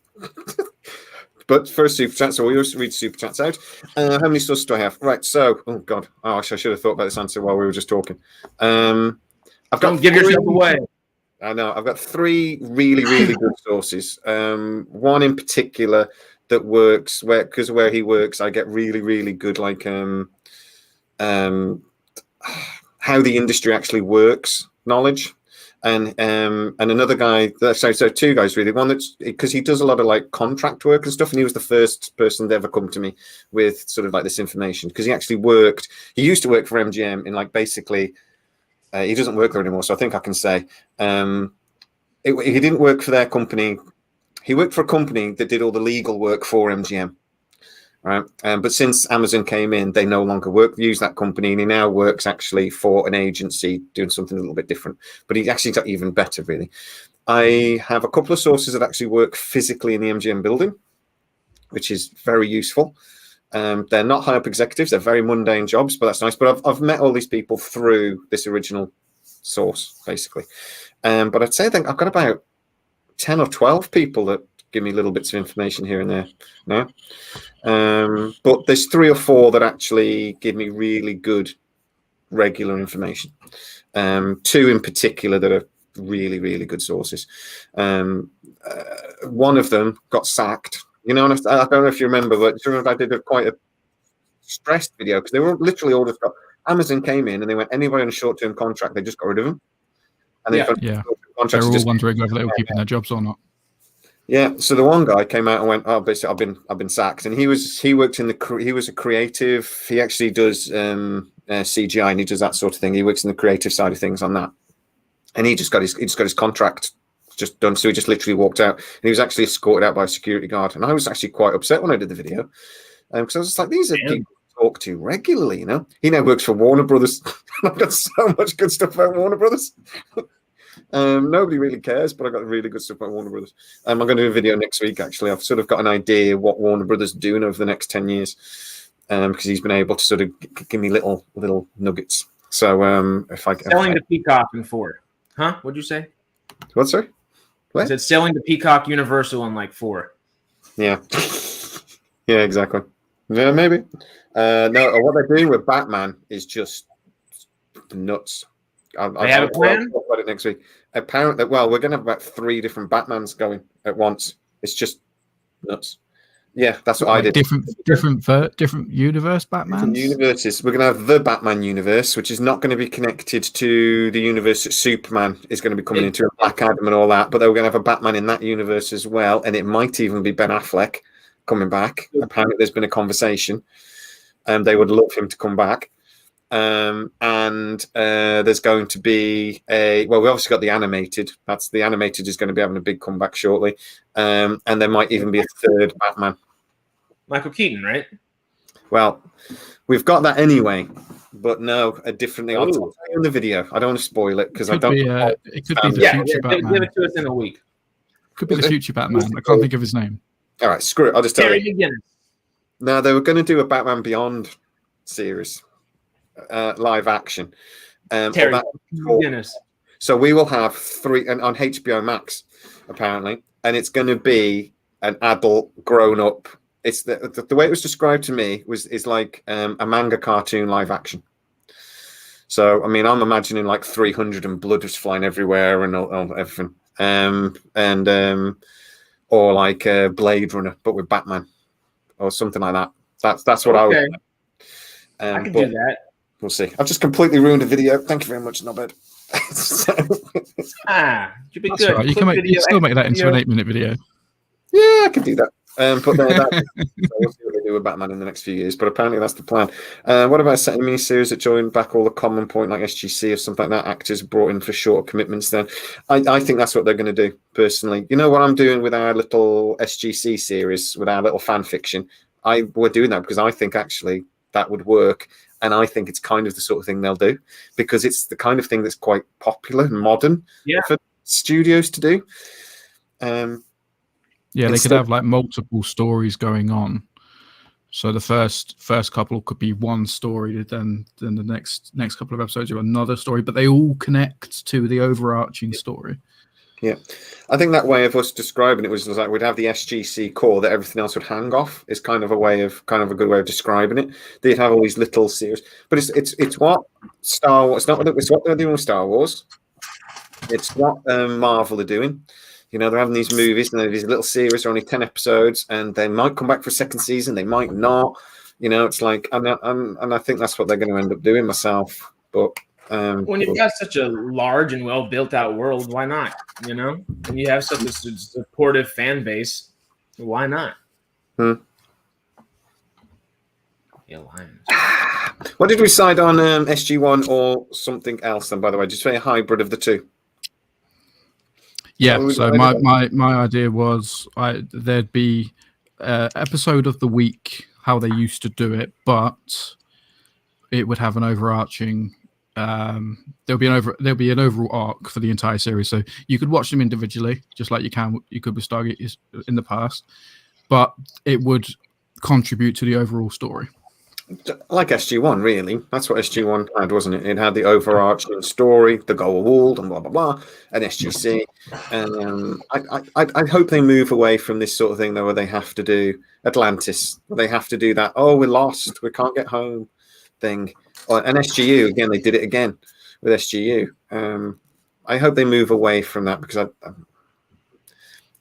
But first super chat, so we'll read super chats out. How many sources do I have? Right, so oh god, I should have thought about this answer while we were just talking. I've got Don't give yourself away. I know. I've got 3 really, really good sources. One in particular that works where he works, I get really, really good how the industry actually works knowledge. And another guy, so 2 guys really. One that's because he does a lot of like contract work and stuff, and he was the first person to ever come to me with sort of like this information because he actually worked. He used to work for MGM in like basically. He doesn't work there anymore, so I think I can say he didn't work for their company. He worked for a company that did all the legal work for MGM, right? But since Amazon came in, they no longer use that company, and he now works actually for an agency doing something a little bit different. But he actually got even better, really. I have a couple of sources that actually work physically in the MGM building, which is very useful. They're not high up executives; they're very mundane jobs, but that's nice. But I've met all these people through this original source, basically. But I'd say I've got about 10 or 12 people that give me little bits of information here and there now. But there's 3 or 4 that actually give me really good regular information. 2 in particular that are really, really good sources. One of them got sacked. You know, and I don't know if you remember, but I did quite a stressed video because they were literally all just got. Amazon came in and they went anybody on a short-term contract, they just got rid of them. And they're all wondering whether they were keeping their jobs or not. Yeah, so the one guy came out and went, "Oh, basically, I've been sacked." And he was a creative. He actually does CGI and he does that sort of thing. He works in the creative side of things on that. And he just got his contract just done. So he just literally walked out. And he was actually escorted out by a security guard. And I was actually quite upset when I did the video because I was just like, these are people I talk to regularly. You know, he now works for Warner Brothers. I've got so much good stuff about Warner Brothers. Nobody really cares, but I got really good stuff about Warner Brothers. I'm going to do a video next week. Actually, I've sort of got an idea what Warner Brothers are doing over the next 10 years because he's been able to sort of give me little nuggets. So if I selling the Peacock in 4, huh? What'd you say? What, sorry? What? I said selling the Peacock Universal in like 4. Yeah. Yeah, exactly. Yeah, maybe. No, what they're doing with Batman is just nuts. They have a plan? I'll talk about it next week. Apparently, well, we're going to have about 3 different Batmans going at once. It's just nuts. Yeah, that's what I did. Different universe Batman. Different universes. We're going to have the Batman universe, which is not going to be connected to the universe that Superman is going to be coming into, Black Adam and all that. But we're going to have a Batman in that universe as well, and it might even be Ben Affleck coming back. Apparently, there's been a conversation, and they would love him to come back. And there's going to be we obviously got the animated. The animated is going to be having a big comeback shortly. And there might even be a 3rd Batman. Michael Keaton, right? Well, we've got that anyway, but no, a different thing. I'll tell you in the video. I don't want to spoil it because I don't. It could be the future Batman. Give it to us in a week. Could be the future Batman. I can't think of his name. All right, screw it. I'll just tell you. McGinnis. No, they were going to do a Batman Beyond series. Live action. Terry McGinnis. So we will have 3 and on HBO Max apparently, and it's going to be an adult, grown up. It's the way it was described to me is like a manga cartoon live action. So I mean, I'm imagining like 300 and blood was flying everywhere and all everything, or like Blade Runner, but with Batman or something like that. That's what I would. I can do that. We'll see. I've just completely ruined the video. Thank you very much, Nobed. You'd be good. Right. You still make that into an 8-minute video. Yeah, I can do that. But we'll see what they do with Batman in the next few years. But apparently that's the plan. What about a set of miniseries that join back all the common point like SGC or something like that? Actors brought in for shorter commitments. Then I think that's what they're going to do. Personally, you know what I'm doing with our little SGC series, with our little fan fiction. We're doing that because I think actually that would work. And I think it's kind of the sort of thing they'll do because it's the kind of thing that's quite popular and modern for studios to do. They could have like multiple stories going on. So the first couple could be one story, then the next couple of episodes are another story, but they all connect to the overarching story. Yeah, I think that way of us describing it was like we'd have the SGC core that everything else would hang off. Is kind of a good way of describing it. They'd have all these little series, but it's what Star Wars. It's what they're doing with Star Wars. It's what Marvel are doing. You know, they're having these movies and these little series. Are only 10 episodes, and they might come back for a second season. They might not. You know, it's like, and I think that's what they're going to end up doing myself. But when you've got such a large and well built out world, why not? You know, and you have such a supportive fan base, why not? Yeah, Lions. What did we decide on SG1 or something else? Then, by the way, just say a hybrid of the two. Yeah. So my idea was there'd be episode of the week how they used to do it, but it would have an overarching. There'll be an overall arc for the entire series, so you could watch them individually, just like you could with Stargate in the past, but it would contribute to the overall story. Like SG1, really. That's what SG1 had, wasn't it? It had the overarching story, the goal walled, and blah blah blah, and SGC. And I hope they move away from this sort of thing, though, where they have to do Atlantis. They have to do that. Oh, we're lost. We can't get home. Thing. And SGU again. They did it again with SGU. I hope they move away from that because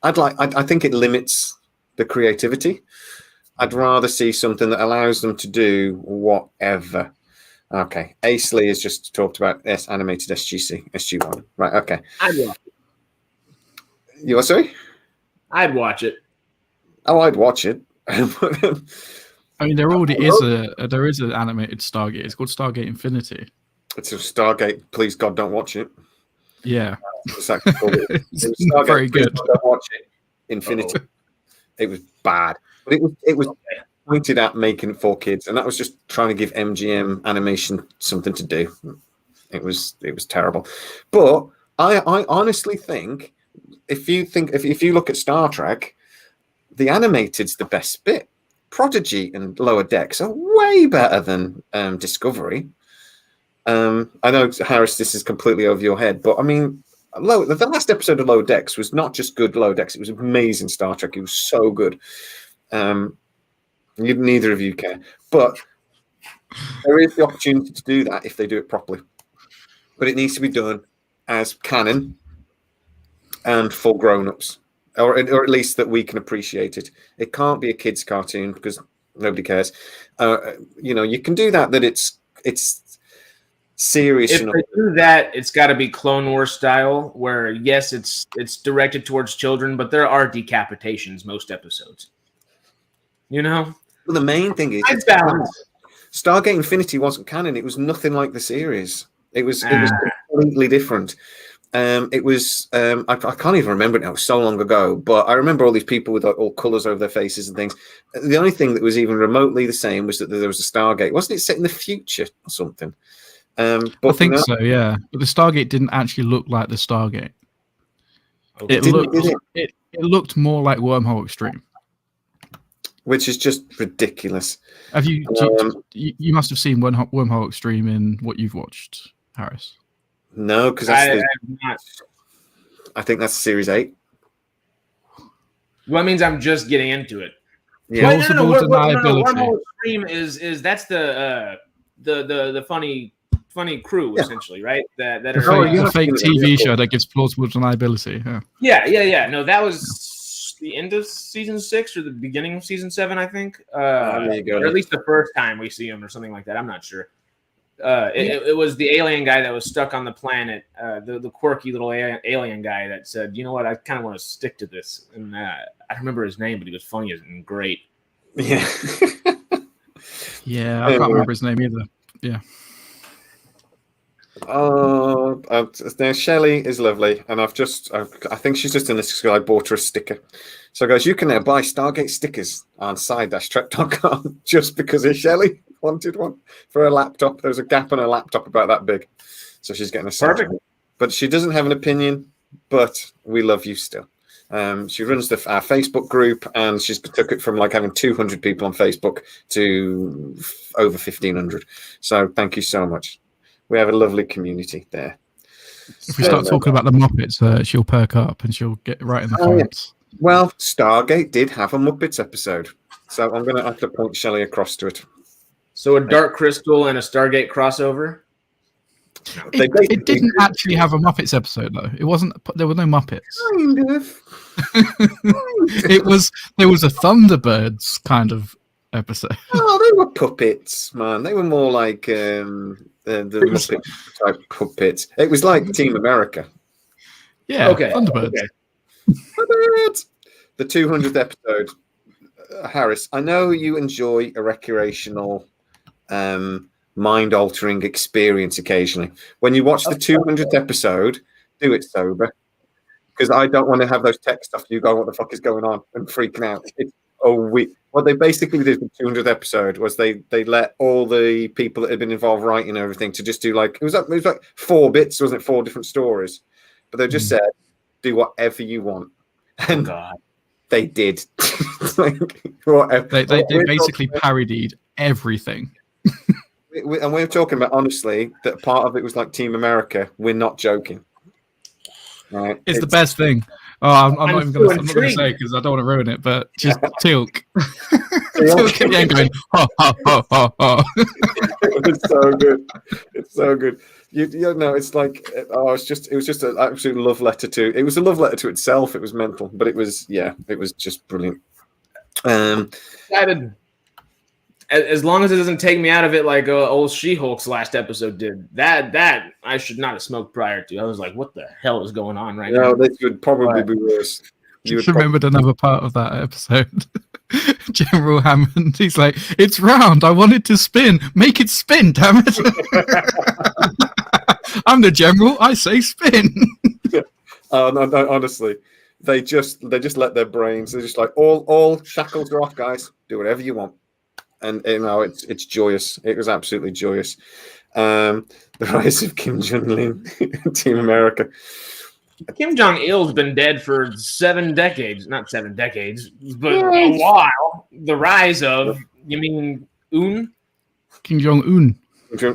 I think it limits the creativity. I'd rather see something that allows them to do whatever. Okay, Ace Lee has just talked about animated SG1. Right, okay. I'd watch it. You are sorry? I'd watch it. Oh, I'd watch it. I mean, there already is an animated Stargate. It's called Stargate Infinity. It's a Stargate. Please God, don't watch it. Yeah, it's actually called it. It's Stargate, very good. Don't watch it. Infinity. It was bad. But it was pointed at making it for kids, and that was just trying to give MGM Animation something to do. It was terrible. But I honestly think if you look at Star Trek, the animated's the best bit. Prodigy and Lower Decks are way better than Discovery. I know, Harris, this is completely over your head, but I mean, the last episode of Lower Decks was not just good Lower Decks; it was amazing Star Trek. It was so good. Neither of you care, but there is the opportunity to do that if they do it properly. But it needs to be done as canon and for grown-ups, or at least that we can appreciate it. It can't be a kids' cartoon because nobody cares. You can do that it's serious. If they do that, it's got to be Clone Wars style, where yes, it's directed towards children, but there are decapitations most episodes. You know, well, the main thing is Stargate Infinity wasn't canon. It was nothing like the series. It was completely different. It was I can't even remember it now. It was so long ago, but I remember all these people with all colours over their faces and things. The only thing that was even remotely the same was that there was a Stargate. Wasn't it set in the future or something? But I think so, yeah. But the Stargate didn't actually look like the Stargate. Okay. It looked more like Wormhole Extreme, which is just ridiculous. Have you you must have seen Wormhole Extreme in what you've watched, Harris? No, because I think that's Series 8. Well, that means I'm just getting into it. Yeah. Plausible deniability. Wormhole Extreme is that's the funny crew essentially, right? That are the fake TV show that gives plausible deniability. Yeah. No, that was the end of season 6 or the beginning of season 7, I think. There you go. Or at least the first time we see him or something like that. I'm not sure. It was the alien guy that was stuck on the planet, the quirky little alien guy that said, you know what, I kind of want to stick to this. And I remember his name, but he was funny and great. Yeah. Yeah, I can't remember his name either. Yeah. Now Shelley is lovely, and I think she's just in this because I bought her a sticker. So guys, you can now buy Stargate stickers on side-trek.com just because Shelley wanted one for her laptop. There was a gap on her laptop about that big, so she's getting a perfect. But she doesn't have an opinion, but we love you still. She runs our Facebook group, and she's took it from like having 200 people on Facebook to over 1,500. So thank you so much. We have a lovely community there. If we start talking about the Muppets, she'll perk up and she'll get right in the comments. Well, Stargate did have a Muppets episode, so I'm going to have to point Shelley across to it. So a Dark Crystal and a Stargate crossover? It didn't actually have a Muppets episode, though. It wasn't. There were no Muppets. Kind of. There was a Thunderbirds kind of episode. Oh, they were puppets, man. They were more like the Muppet type puppets. It was like Team America. Yeah. Okay. Thunderbirds. Okay. The 200th episode, Harris. I know you enjoy a recreational, mind-altering experience occasionally. When you watch the 200th episode, do it sober, because I don't want to have those texts after you go, "What the fuck is going on?" and freaking out. What they basically did with the 200th episode was they let all the people that had been involved writing and everything to just do like it was like 4 bits, wasn't it? 4 different stories, but they just said, "Do whatever you want." And they did. They basically parodied everything. And we're talking about, honestly, that part of it was like Team America. We're not joking. Right? It's the best thing. Oh, I'm not even going to say because I don't want to ruin it, but just Tilk. Tilk at the end going, ha, ha, ha, ha, ha. It's so good. It's so good. You know, it's like, it was just an absolute love letter to, it was a love letter to itself. It was mental, but it was just brilliant. As long as it doesn't take me out of it like old She-Hulk's last episode did, that I should not have smoked prior to. I was like, what the hell is going on right now? No, this would probably be worse. You remembered another part of that episode. General Hammond, he's like, "It's round. I want it to spin. Make it spin, damn it." I'm the general. I say spin. No, honestly, they just let their brains. They're just like, all shackles are off, guys. Do whatever you want. And you know, it's joyous. It was absolutely joyous. The rise of Kim Jong-un, Team America. Kim Jong-il's been dead for 7 decades. Not 7 decades, but a while. The rise of, you mean Un? Kim Jong-un. Okay.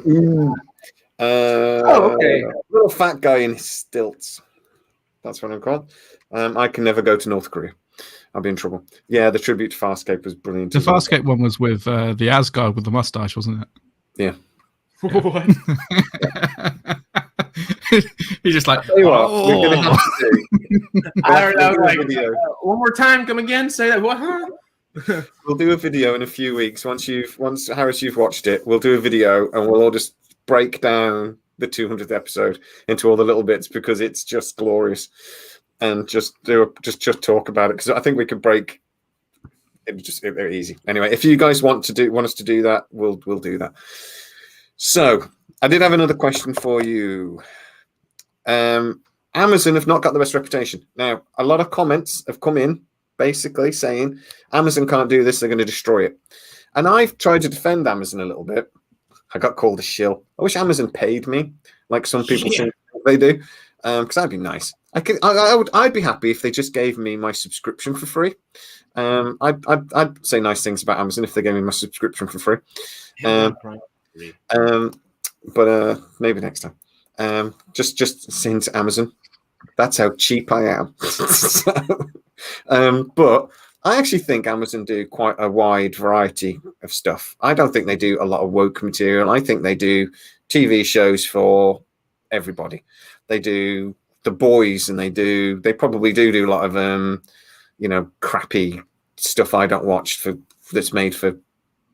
Little fat guy in stilts. That's what I'm called. I can never go to North Korea. I'll be in trouble. Yeah, the tribute to Farscape was brilliant. The Farscape one was with the Asgard with the mustache, wasn't it? Yeah. What? He's just like, we're gonna have to do. I don't know. Like, one more time, come again. Say that. What? Huh? We'll do a video in a few weeks. Once Harris, you've watched it, we'll do a video and we'll all just break down the 200th episode into all the little bits because it's just glorious. And just talk about it because I think we could break it. They're easy. Anyway, if you guys want us to do that, we'll do that. So I did have another question for you. Amazon have not got the best reputation. Now, a lot of comments have come in basically saying Amazon can't do this, they're going to destroy it. And I've tried to defend Amazon a little bit. I got called a shill. I wish Amazon paid me like some people think they do, because that'd be nice. I'd be happy if they just gave me my subscription for free. I'd say nice things about Amazon if they gave me my subscription for free. But maybe next time. Just since Amazon, that's how cheap I am. But I actually think Amazon do quite a wide variety of stuff. I don't think they do a lot of woke material. I think they do TV shows for everybody. They do The Boys, and they probably do a lot of crappy stuff I don't watch that's made for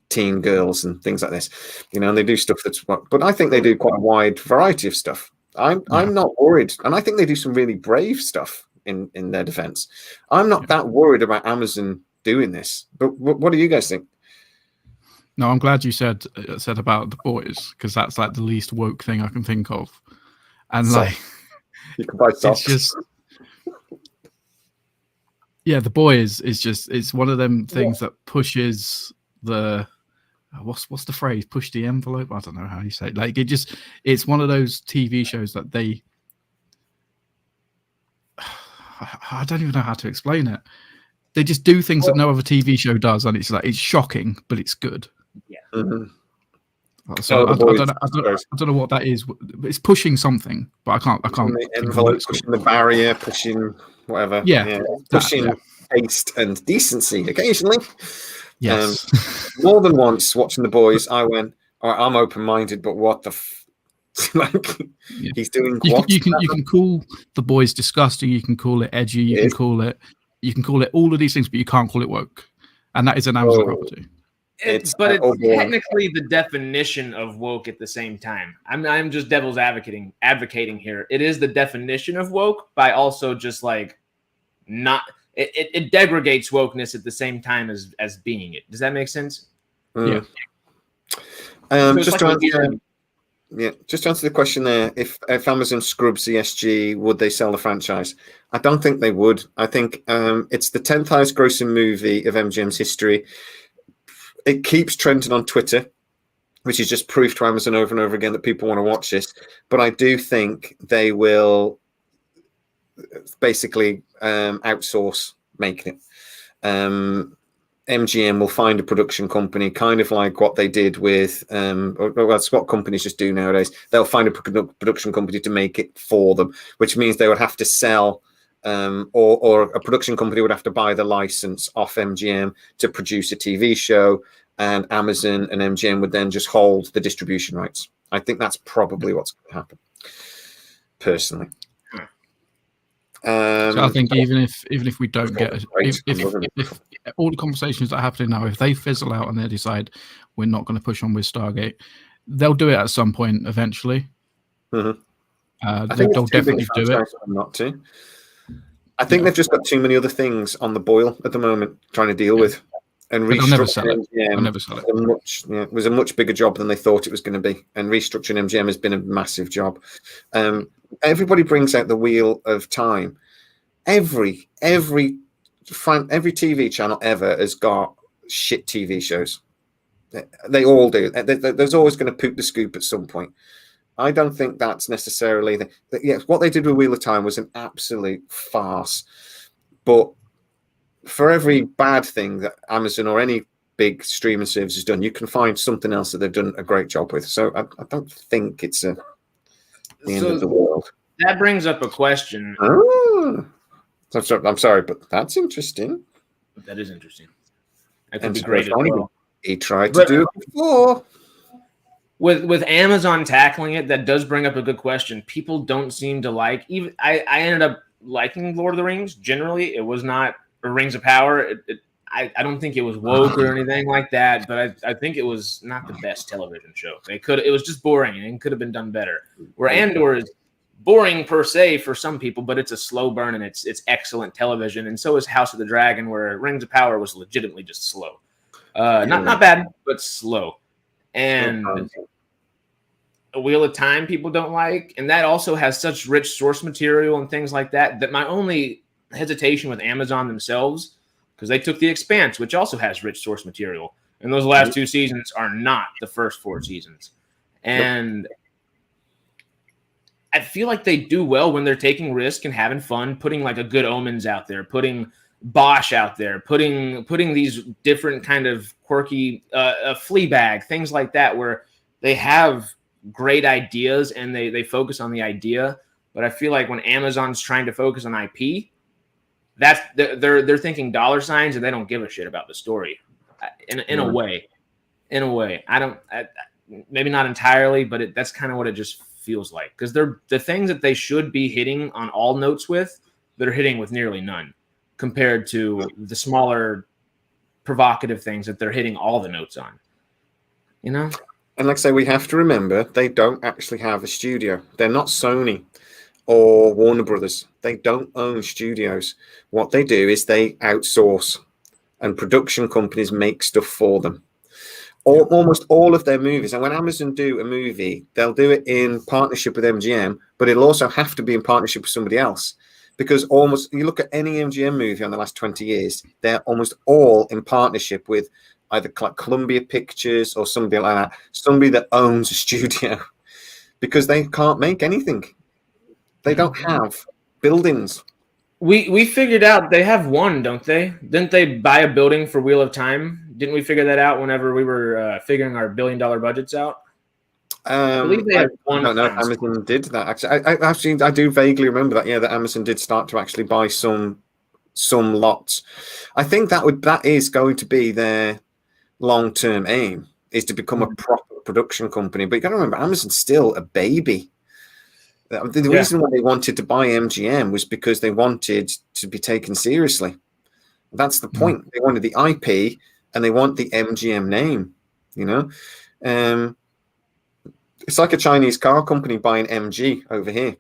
teen girls and things like this, and they do stuff but I think they do quite a wide variety of stuff. I'm not worried, and I think they do some really brave stuff in their defense. I'm not that worried about Amazon doing this, but what do you guys think? No, I'm glad you said about The Boys, because that's like the least woke thing I can think of. And like, you can buy socks. It's just, The Boys it's one of them things that pushes the what's the phrase? Push the envelope? I don't know how you say it. Like it's one of those TV shows that I don't even know how to explain it. They just do things that no other TV show does, and it's shocking, but it's good. Yeah. Mm-hmm. So The I boys. don't know what that is. It's pushing something, but I can't. Pushing the think of what envelope, it's called. pushing the barrier, pushing whatever. Yeah, pushing yeah. taste and decency occasionally. Yes. More than once watching the boys, I went, all right, I'm open-minded, but what the like Yeah. he's doing You what? can call the boys disgusting. You can call it edgy. You can call it all of these things, but you can't call it woke. And that is an Amazon property. It's technically the definition of woke at the same time. I'm just devil's advocating here. It is the definition of woke by also just like not it degrades wokeness at the same time as being it. Does that make sense? Yeah. Just to answer the question there, if Amazon scrubs the SG, would they sell the franchise? I don't think they would. I think it's the 10th highest grossing movie of MGM's history. It keeps trending on Twitter, which is just proof to Amazon over and over again that people want to watch this. But I do think they will basically outsource making it. MGM will find a production company, kind of like what they did with, that's what companies just do nowadays. They'll find a production company to make it for them, which means they would have to sell, or a production company would have to buy the license off MGM to produce a TV show, and Amazon and MGM would then just hold the distribution rights. I think that's probably what's going to happen, personally. So I think even if we don't get if all the conversations that are happening now, if they fizzle out and they decide we're not going to push on with Stargate, they'll do it at some point eventually. Mm-hmm. I think they'll definitely do it. Not to. I think they've just got too many other things on the boil at the moment trying to deal with. And restructuring MGM was a much bigger job than they thought it was going to be. And restructuring MGM has been a massive job. Everybody brings out the Wheel of Time. Every TV channel ever has got shit TV shows. They all do. There's always going to poop the scoop at some point. I don't think that's necessarily what they did with Wheel of Time was an absolute farce. But for every bad thing that Amazon or any big streaming service has done, you can find something else that they've done a great job with. So I don't think it's the end of the world. That brings up a question. Oh. I'm sorry, but that's interesting. That is interesting. That could be great as well. He tried to do it before. With Amazon tackling it, that does bring up a good question. People don't seem to like. Even I ended up liking Lord of the Rings. Generally, it was not Rings of Power. I don't think it was woke or anything like that, but I think it was not the best television show. It was just boring and could have been done better. Where Andor is boring per se for some people, but it's a slow burn and it's excellent television. And so is House of the Dragon, where Rings of Power was legitimately just slow. Not bad, but slow. And A Wheel of Time people don't like, and that also has such rich source material and things like that. That my only hesitation with Amazon themselves, because they took The Expanse, which also has rich source material, and those last 2 seasons are not the first 4 seasons. And I feel like they do well when they're taking risk and having fun, putting like a Good Omens out there, putting Bosch out there, putting these different kind of quirky Fleabag, things like that, where they have great ideas and they focus on the idea. But I feel like when Amazon's trying to focus on IP, that's they're thinking dollar signs and they don't give a shit about the story. In a way, maybe not entirely, but that's kind of what it just feels like, because they're the things that they should be hitting on all notes with, they're hitting with nearly none, compared to the smaller provocative things that they're hitting all the notes on, you know? And like I say, we have to remember, they don't actually have a studio. They're not Sony or Warner Brothers. They don't own studios. What they do is they outsource, and production companies make stuff for them. Almost all of their movies. And when Amazon do a movie, they'll do it in partnership with MGM, but it'll also have to be in partnership with somebody else. Because you look at any MGM movie on the last 20 years, they're almost all in partnership with either Columbia Pictures or somebody like that, somebody that owns a studio, because they can't make anything. They don't have buildings. We figured out they have one, don't they? Didn't they buy a building for Wheel of Time? Didn't we figure that out whenever we were figuring our $1 billion budgets out? I believe they I had one don't know if console. Amazon did that. Actually, I do vaguely remember that. Yeah, that Amazon did start to actually buy some lots. I think that is going to be their long-term aim, is to become a proper production company. But you got to remember, Amazon's still a baby. The reason why they wanted to buy MGM was because they wanted to be taken seriously. That's the point. They wanted the IP and they want the MGM name. You know, it's like a Chinese car company buying MG over here.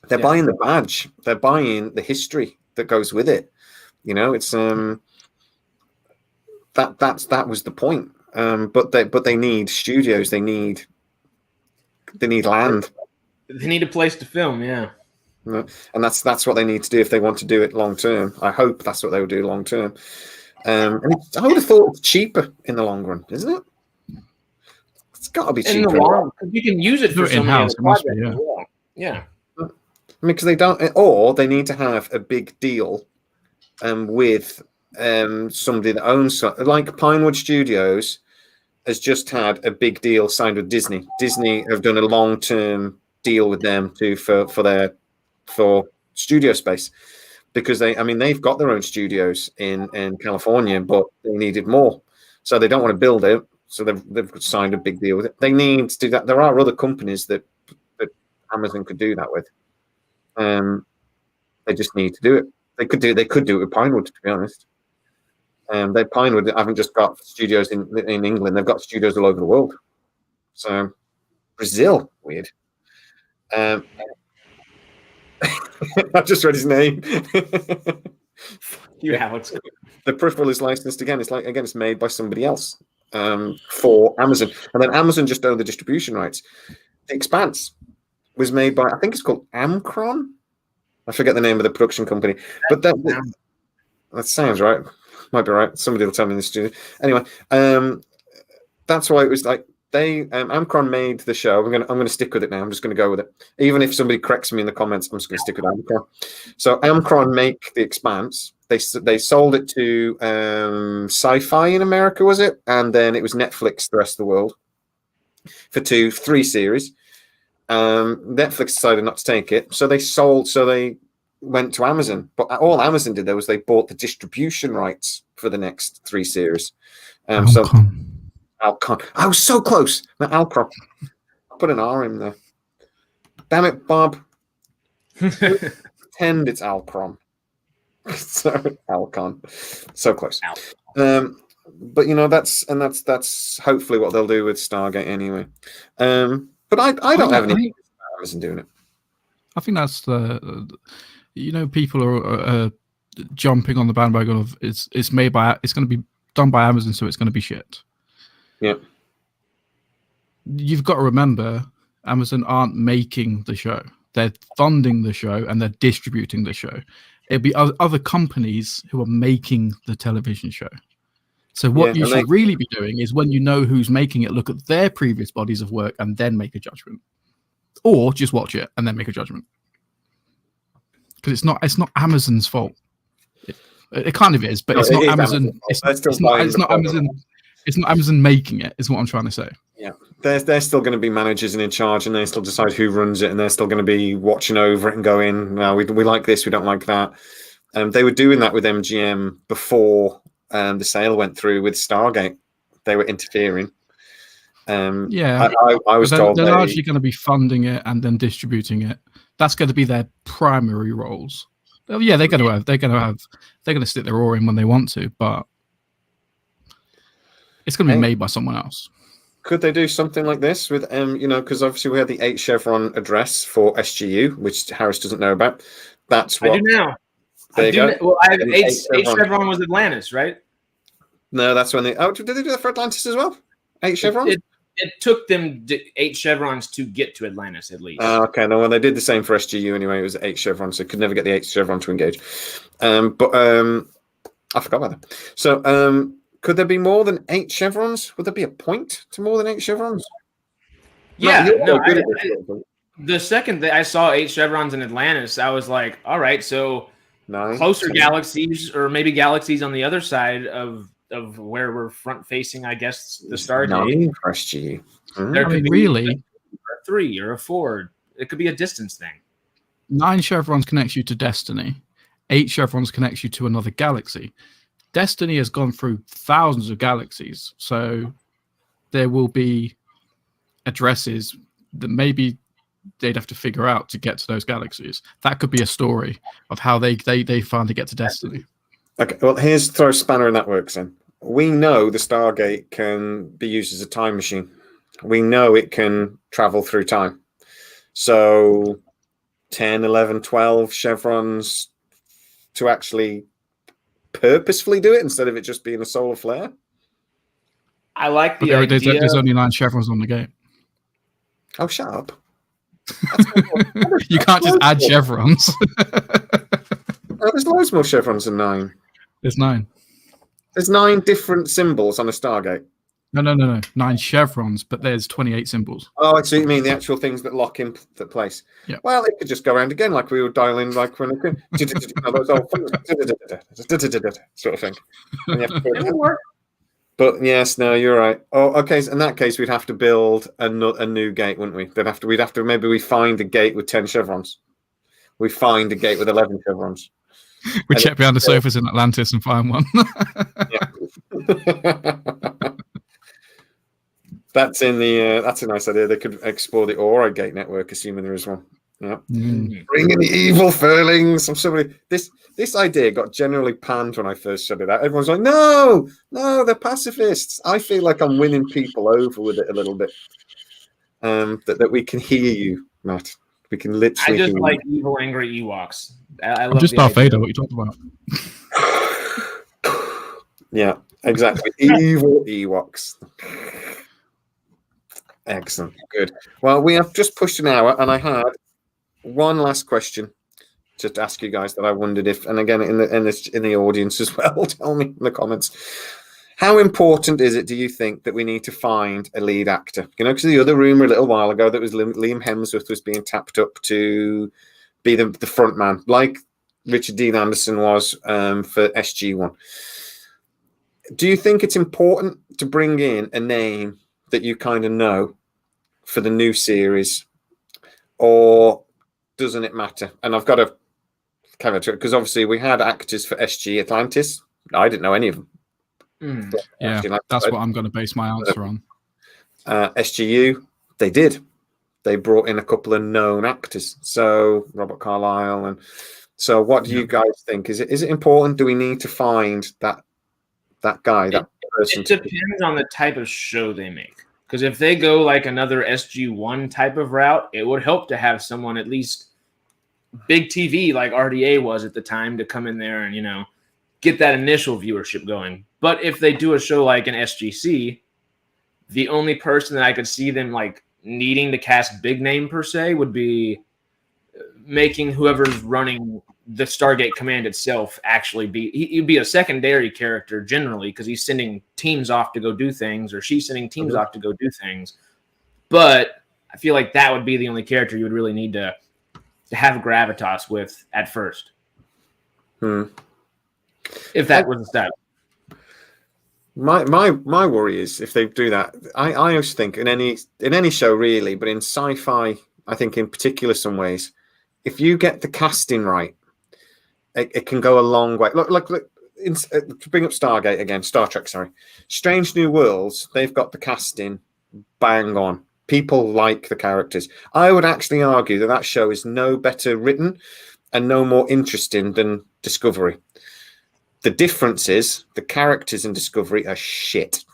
They're buying the badge. They're buying the history that goes with it. You know, it's that was the point. But they need studios. They need land. They need a place to film. Yeah. And that's what they need to do if they want to do it long term. I hope that's what they will do long term. And I would have thought it's cheaper in the long run, isn't it? It's got to be cheaper. In the long, you can use it for so many other projects. Yeah. I mean, because they don't, or they need to have a big deal with somebody that owns, like Pinewood Studios has just had a big deal signed with Disney. Disney have done a long-term deal with them for studio space, because they've got their own studios in California, but they needed more, so they don't want to build it. So they've signed a big deal with it. They need to do that. There are other companies that Amazon could do that with. They just need to do it. They could do it with Pinewood, to be honest. Pinewood haven't just got studios in England; they've got studios all over the world. So Brazil, weird. I just read his name. You Alex. The peripheral is licensed again. It's made by somebody else for Amazon, and then Amazon just owned the distribution rights. The Expanse was made by, I think it's called Amcron. I forget the name of the production company, but that sounds right. Might be right. Somebody will tell me in the studio. Anyway, that's why it was like Amcron made the show. I'm gonna stick with it now. I'm just gonna go with it. Even if somebody corrects me in the comments, I'm just gonna stick with Amcron. So Amcron make The Expanse. They sold it to Sci-Fi in America, was it? And then it was Netflix the rest of the world for 3 series. Netflix decided not to take it, so they went to Amazon. But all Amazon did there was they bought the distribution rights for the next 3 series. Alcon. I was so close. No, Alcron. I put an R in there. Damn it, Bob. Pretend it's Alcron. Sorry, Alcon. So close. But that's hopefully what they'll do with Stargate anyway. But I don't have any Amazon doing it. I think that's people are jumping on the bandwagon of it's going to be done by Amazon, so it's going to be shit. Yeah. You've got to remember, Amazon aren't making the show. They're funding the show and they're distributing the show. It'll be other companies who are making the television show. So what you should really be doing is, when you know who's making it, look at their previous bodies of work and then make a judgment. Or just watch it and then make a judgment. Because it's not Amazon's fault. It kind of is, but it's not Amazon. It's not Amazon. It's not Amazon making it, is what I'm trying to say. Yeah, they're still going to be managers and in charge, and they still decide who runs it, and they're still going to be watching over it and going, no, we like this, we don't like that. They were doing that with MGM before the sale went through with Stargate. They were interfering. I was told they're largely going to be funding it and then distributing it. That's going to be their primary roles. Yeah, they're going to stick their oar in when they want to, but it's going to be made by someone else. Could they do something like this with because obviously we had the 8 chevron address for SGU, which Harris doesn't know about. That's what I do now. There you go. Well, I have 8 chevron was Atlantis, right? No, that's when did they do that for Atlantis as well? 8 chevrons? It took them 8 chevrons to get to Atlantis, at least. Okay, no, well, they did the same for SGU anyway. It was 8 chevrons, so could never get the 8 chevron to engage. But I forgot about that. So, could there be more than 8 chevrons? Would there be a point to more than 8 chevrons? Yeah, the second that I saw 8 chevrons in Atlantis, I was like, all right, so closer galaxies, or maybe galaxies on the other side of of where we're front facing, I guess, the Stargate. 9 for SGU. There I could mean, be really, a 3 or a 4. It could be a distance thing. 9 chevrons connects you to Destiny. 8 chevrons connects you to another galaxy. Destiny has gone through thousands of galaxies, so there will be addresses that maybe they'd have to figure out to get to those galaxies. That could be a story of how they finally get to Destiny. Okay, well, here's throw a spanner in that works then. We know the Stargate can be used as a time machine. We know it can travel through time. So 10, 11, 12 chevrons to actually purposefully do it instead of it just being a solar flare. I like the But idea. there's only 9 chevrons on the gate. Oh, shut up. You can't just add chevrons. There's loads more chevrons than 9. There's 9. There's 9 different symbols on a Stargate. No. 9 chevrons, but there's 28 symbols. Oh, I see what you mean. The actual things that lock in the place. Yeah. Well, it could just go around again like we were dialing, like when it could. Those old sort of thing. And you have to It would work. But yes, no, you're right. Oh, okay. So in that case, we'd have to build a new gate, wouldn't we? We'd have to maybe we find a gate with 10 chevrons. We find a gate with 11 chevrons. We check behind the sofas in Atlantis and find one. That's a nice idea. They could explore the Aura Gate network, assuming there is one. Yeah. Bring in the evil furlings. This idea got generally panned when I first shut it out. Everyone's like, no, they're pacifists. I feel like I'm winning people over with it a little bit. That we can hear you, Matt. We can literally. I just like evil, angry Ewoks. I'm just Darth Vader. What are you talking about? Yeah, exactly. Evil Ewoks. Excellent. Good. Well, we have just pushed an hour, and I had one last question just to ask you guys that I wondered if, and again in the audience as well, tell me in the comments, how important is it, do you think, that we need to find a lead actor? You know, because the other rumor a little while ago that was Liam Hemsworth was being tapped up to be the front man, like Richard Dean Anderson was for SG-1. Do you think it's important to bring in a name that you kind of know for the new series, or doesn't it matter? And I've got a caveat to it, because obviously we had actors for SG Atlantis. I didn't know any of them. Yeah, that's what I'm going to base my answer on. SGU, they did. They brought in a couple of known actors. So Robert Carlyle. And so what do you guys think? Is it important? Do we need to find that guy, that person? It depends on the type of show they make. Because if they go like another SG-1 type of route, it would help to have someone at least big TV like RDA was at the time to come in there and, you know, get that initial viewership going. But if they do a show like an SGC, the only person that I could see them like needing to cast big name per se would be making whoever's running the Stargate command itself actually he'd be a secondary character generally, because he's sending teams off to go do things, or she's sending teams off to go do things. But I feel like that would be the only character you would really need to have gravitas with at first. If that was a step. My worry is if they do that, I always think in any show really, but in sci-fi, I think in particular some ways, if you get the casting right, it can go a long way. Look, to bring up Stargate again, Star Trek, sorry. Strange New Worlds, they've got the casting bang on. People like the characters. I would actually argue that show is no better written and no more interesting than Discovery. The difference is the characters in Discovery are shit.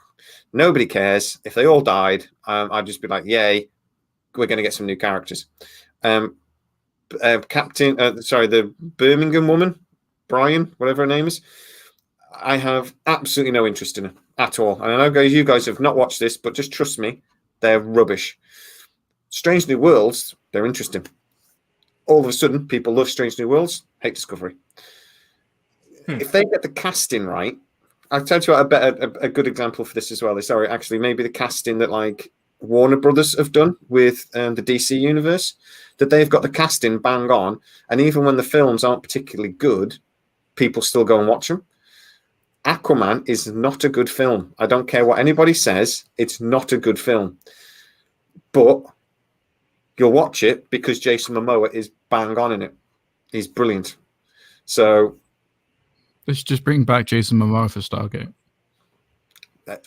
Nobody cares. If they all died, I'd just be like, yay, we're going to get some new characters. The Birmingham woman, Brian, whatever her name is, I have absolutely no interest in her at all. And I know you guys have not watched this, but just trust me, they're rubbish. Strange New Worlds, they're interesting. All of a sudden, people love Strange New Worlds, hate Discovery. If they get the casting right, I'll tell you a good example for this as well. Sorry, actually, maybe the casting that like Warner Brothers have done with the DC universe, that they've got the casting bang on, and even when the films aren't particularly good, people still go and watch them. Aquaman is not a good film. I don't care what anybody says. It's not a good film. But you'll watch it because Jason Momoa is bang on in it. He's brilliant. So Let's just bring back Jason Momoa for Stargate.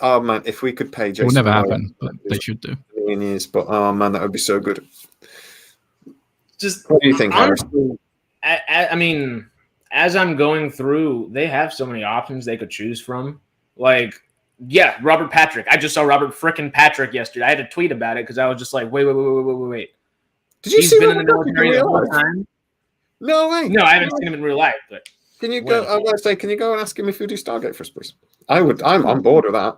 oh man, if we could pay Jason, It will never Momoa, happen, but they should do. a million years. But oh man, that would be so good. Just What do you think, Harris? honestly, I mean, as I'm going through, they have so many options they could choose from. Like, yeah, Robert Patrick. I just saw Robert frickin' Patrick yesterday. I had to tweet about it because I was just like, wait. Did you He's see been in the Robert Patrick military in the real whole life? time. No way. No, I haven't seen him in real life, but Can you go? I was going to say, can you go and ask him if you do Stargate for us, please? I would. I'm on board with that.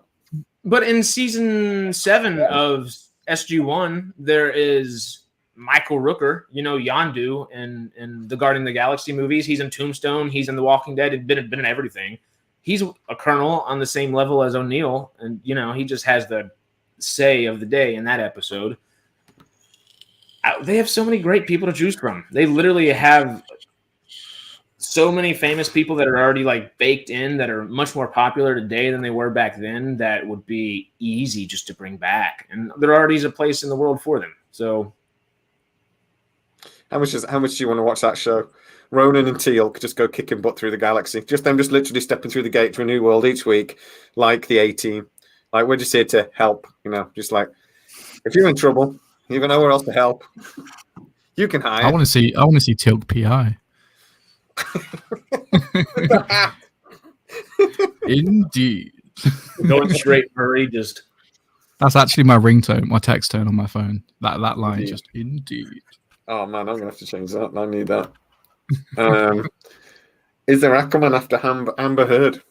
But in season 7 of SG1, there is Michael Rooker, Yondu in the Guardian of the Galaxy movies. He's in Tombstone. He's in The Walking Dead. He's been in everything. He's a colonel on the same level as O'Neill, and he just has the say of the day in that episode. They have so many great people to choose from. They literally have so many famous people that are already like baked in that are much more popular today than they were back then. That would be easy just to bring back, and there already is a place in the world for them. So, how much do you want to watch that show? Ronan and Teal could just go kicking butt through the galaxy. Just literally stepping through the gate to a new world each week, like the A-Team. Like we're just here to help. Just like if you're in trouble, you got nowhere else to help. You can hire. I want to see Tilk PI. Indeed. going straight Murray, just That's actually my ringtone, my text tone on my phone. That line is just indeed. Oh man, I'm gonna have to change that. I need that. Is there Aquaman after Amber Heard?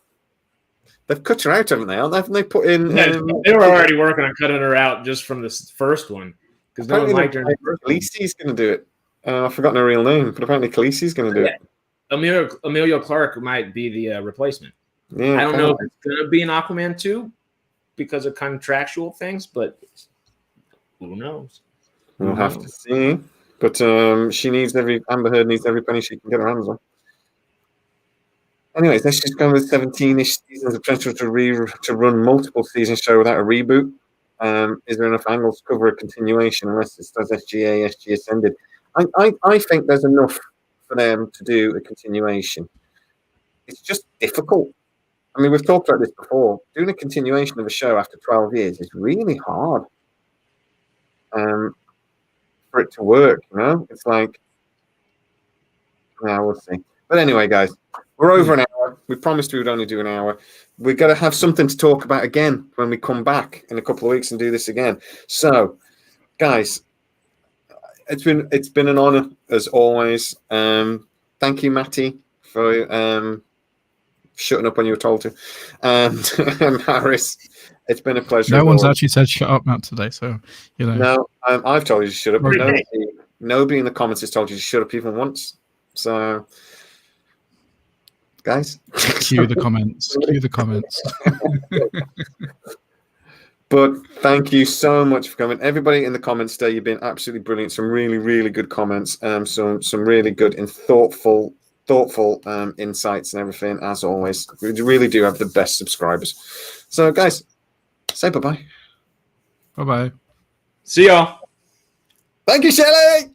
They've cut her out, haven't they? Haven't they put in? they were already working on cutting her out just from this first one because no one liked her. In the first one. Khaleesi's going to do it. I've forgotten her real name, but apparently Khaleesi's going to do it. Amelia Clark might be the replacement. Yeah, I don't know if it's going to be an Aquaman 2 because of contractual things, but who knows? We'll have to see. But Amber Heard needs every penny she can get her hands on. Anyways, let's just go with 17-ish seasons of potential to run multiple season show without a reboot. Is there enough angles to cover a continuation unless it does SG Ascended? I think there's enough for them to do a continuation. It's just difficult. I mean, we've talked about this before. Doing a continuation of a show after 12 years is really hard for it to work, It's like, yeah, we'll see. But anyway, guys, we're over an hour. We promised we would only do an hour. We've got to have something to talk about again when we come back in a couple of weeks and do this again. So, guys, it's been an honor as always. Thank you, Matty, for shutting up when you were told to, and Harris. It's been a pleasure. No one's actually said shut up, Matt, today, so No, I've told you to shut up. But nobody in the comments has told you to shut up even once. So, guys, cue the comments. Cue the comments. But thank you so much for coming. Everybody in the comments today, you've been absolutely brilliant. Some really, really good comments. Some really good and thoughtful insights and everything. As always, we really do have the best subscribers. So, guys, say bye-bye. Bye-bye. See y'all. Thank you, Shelley.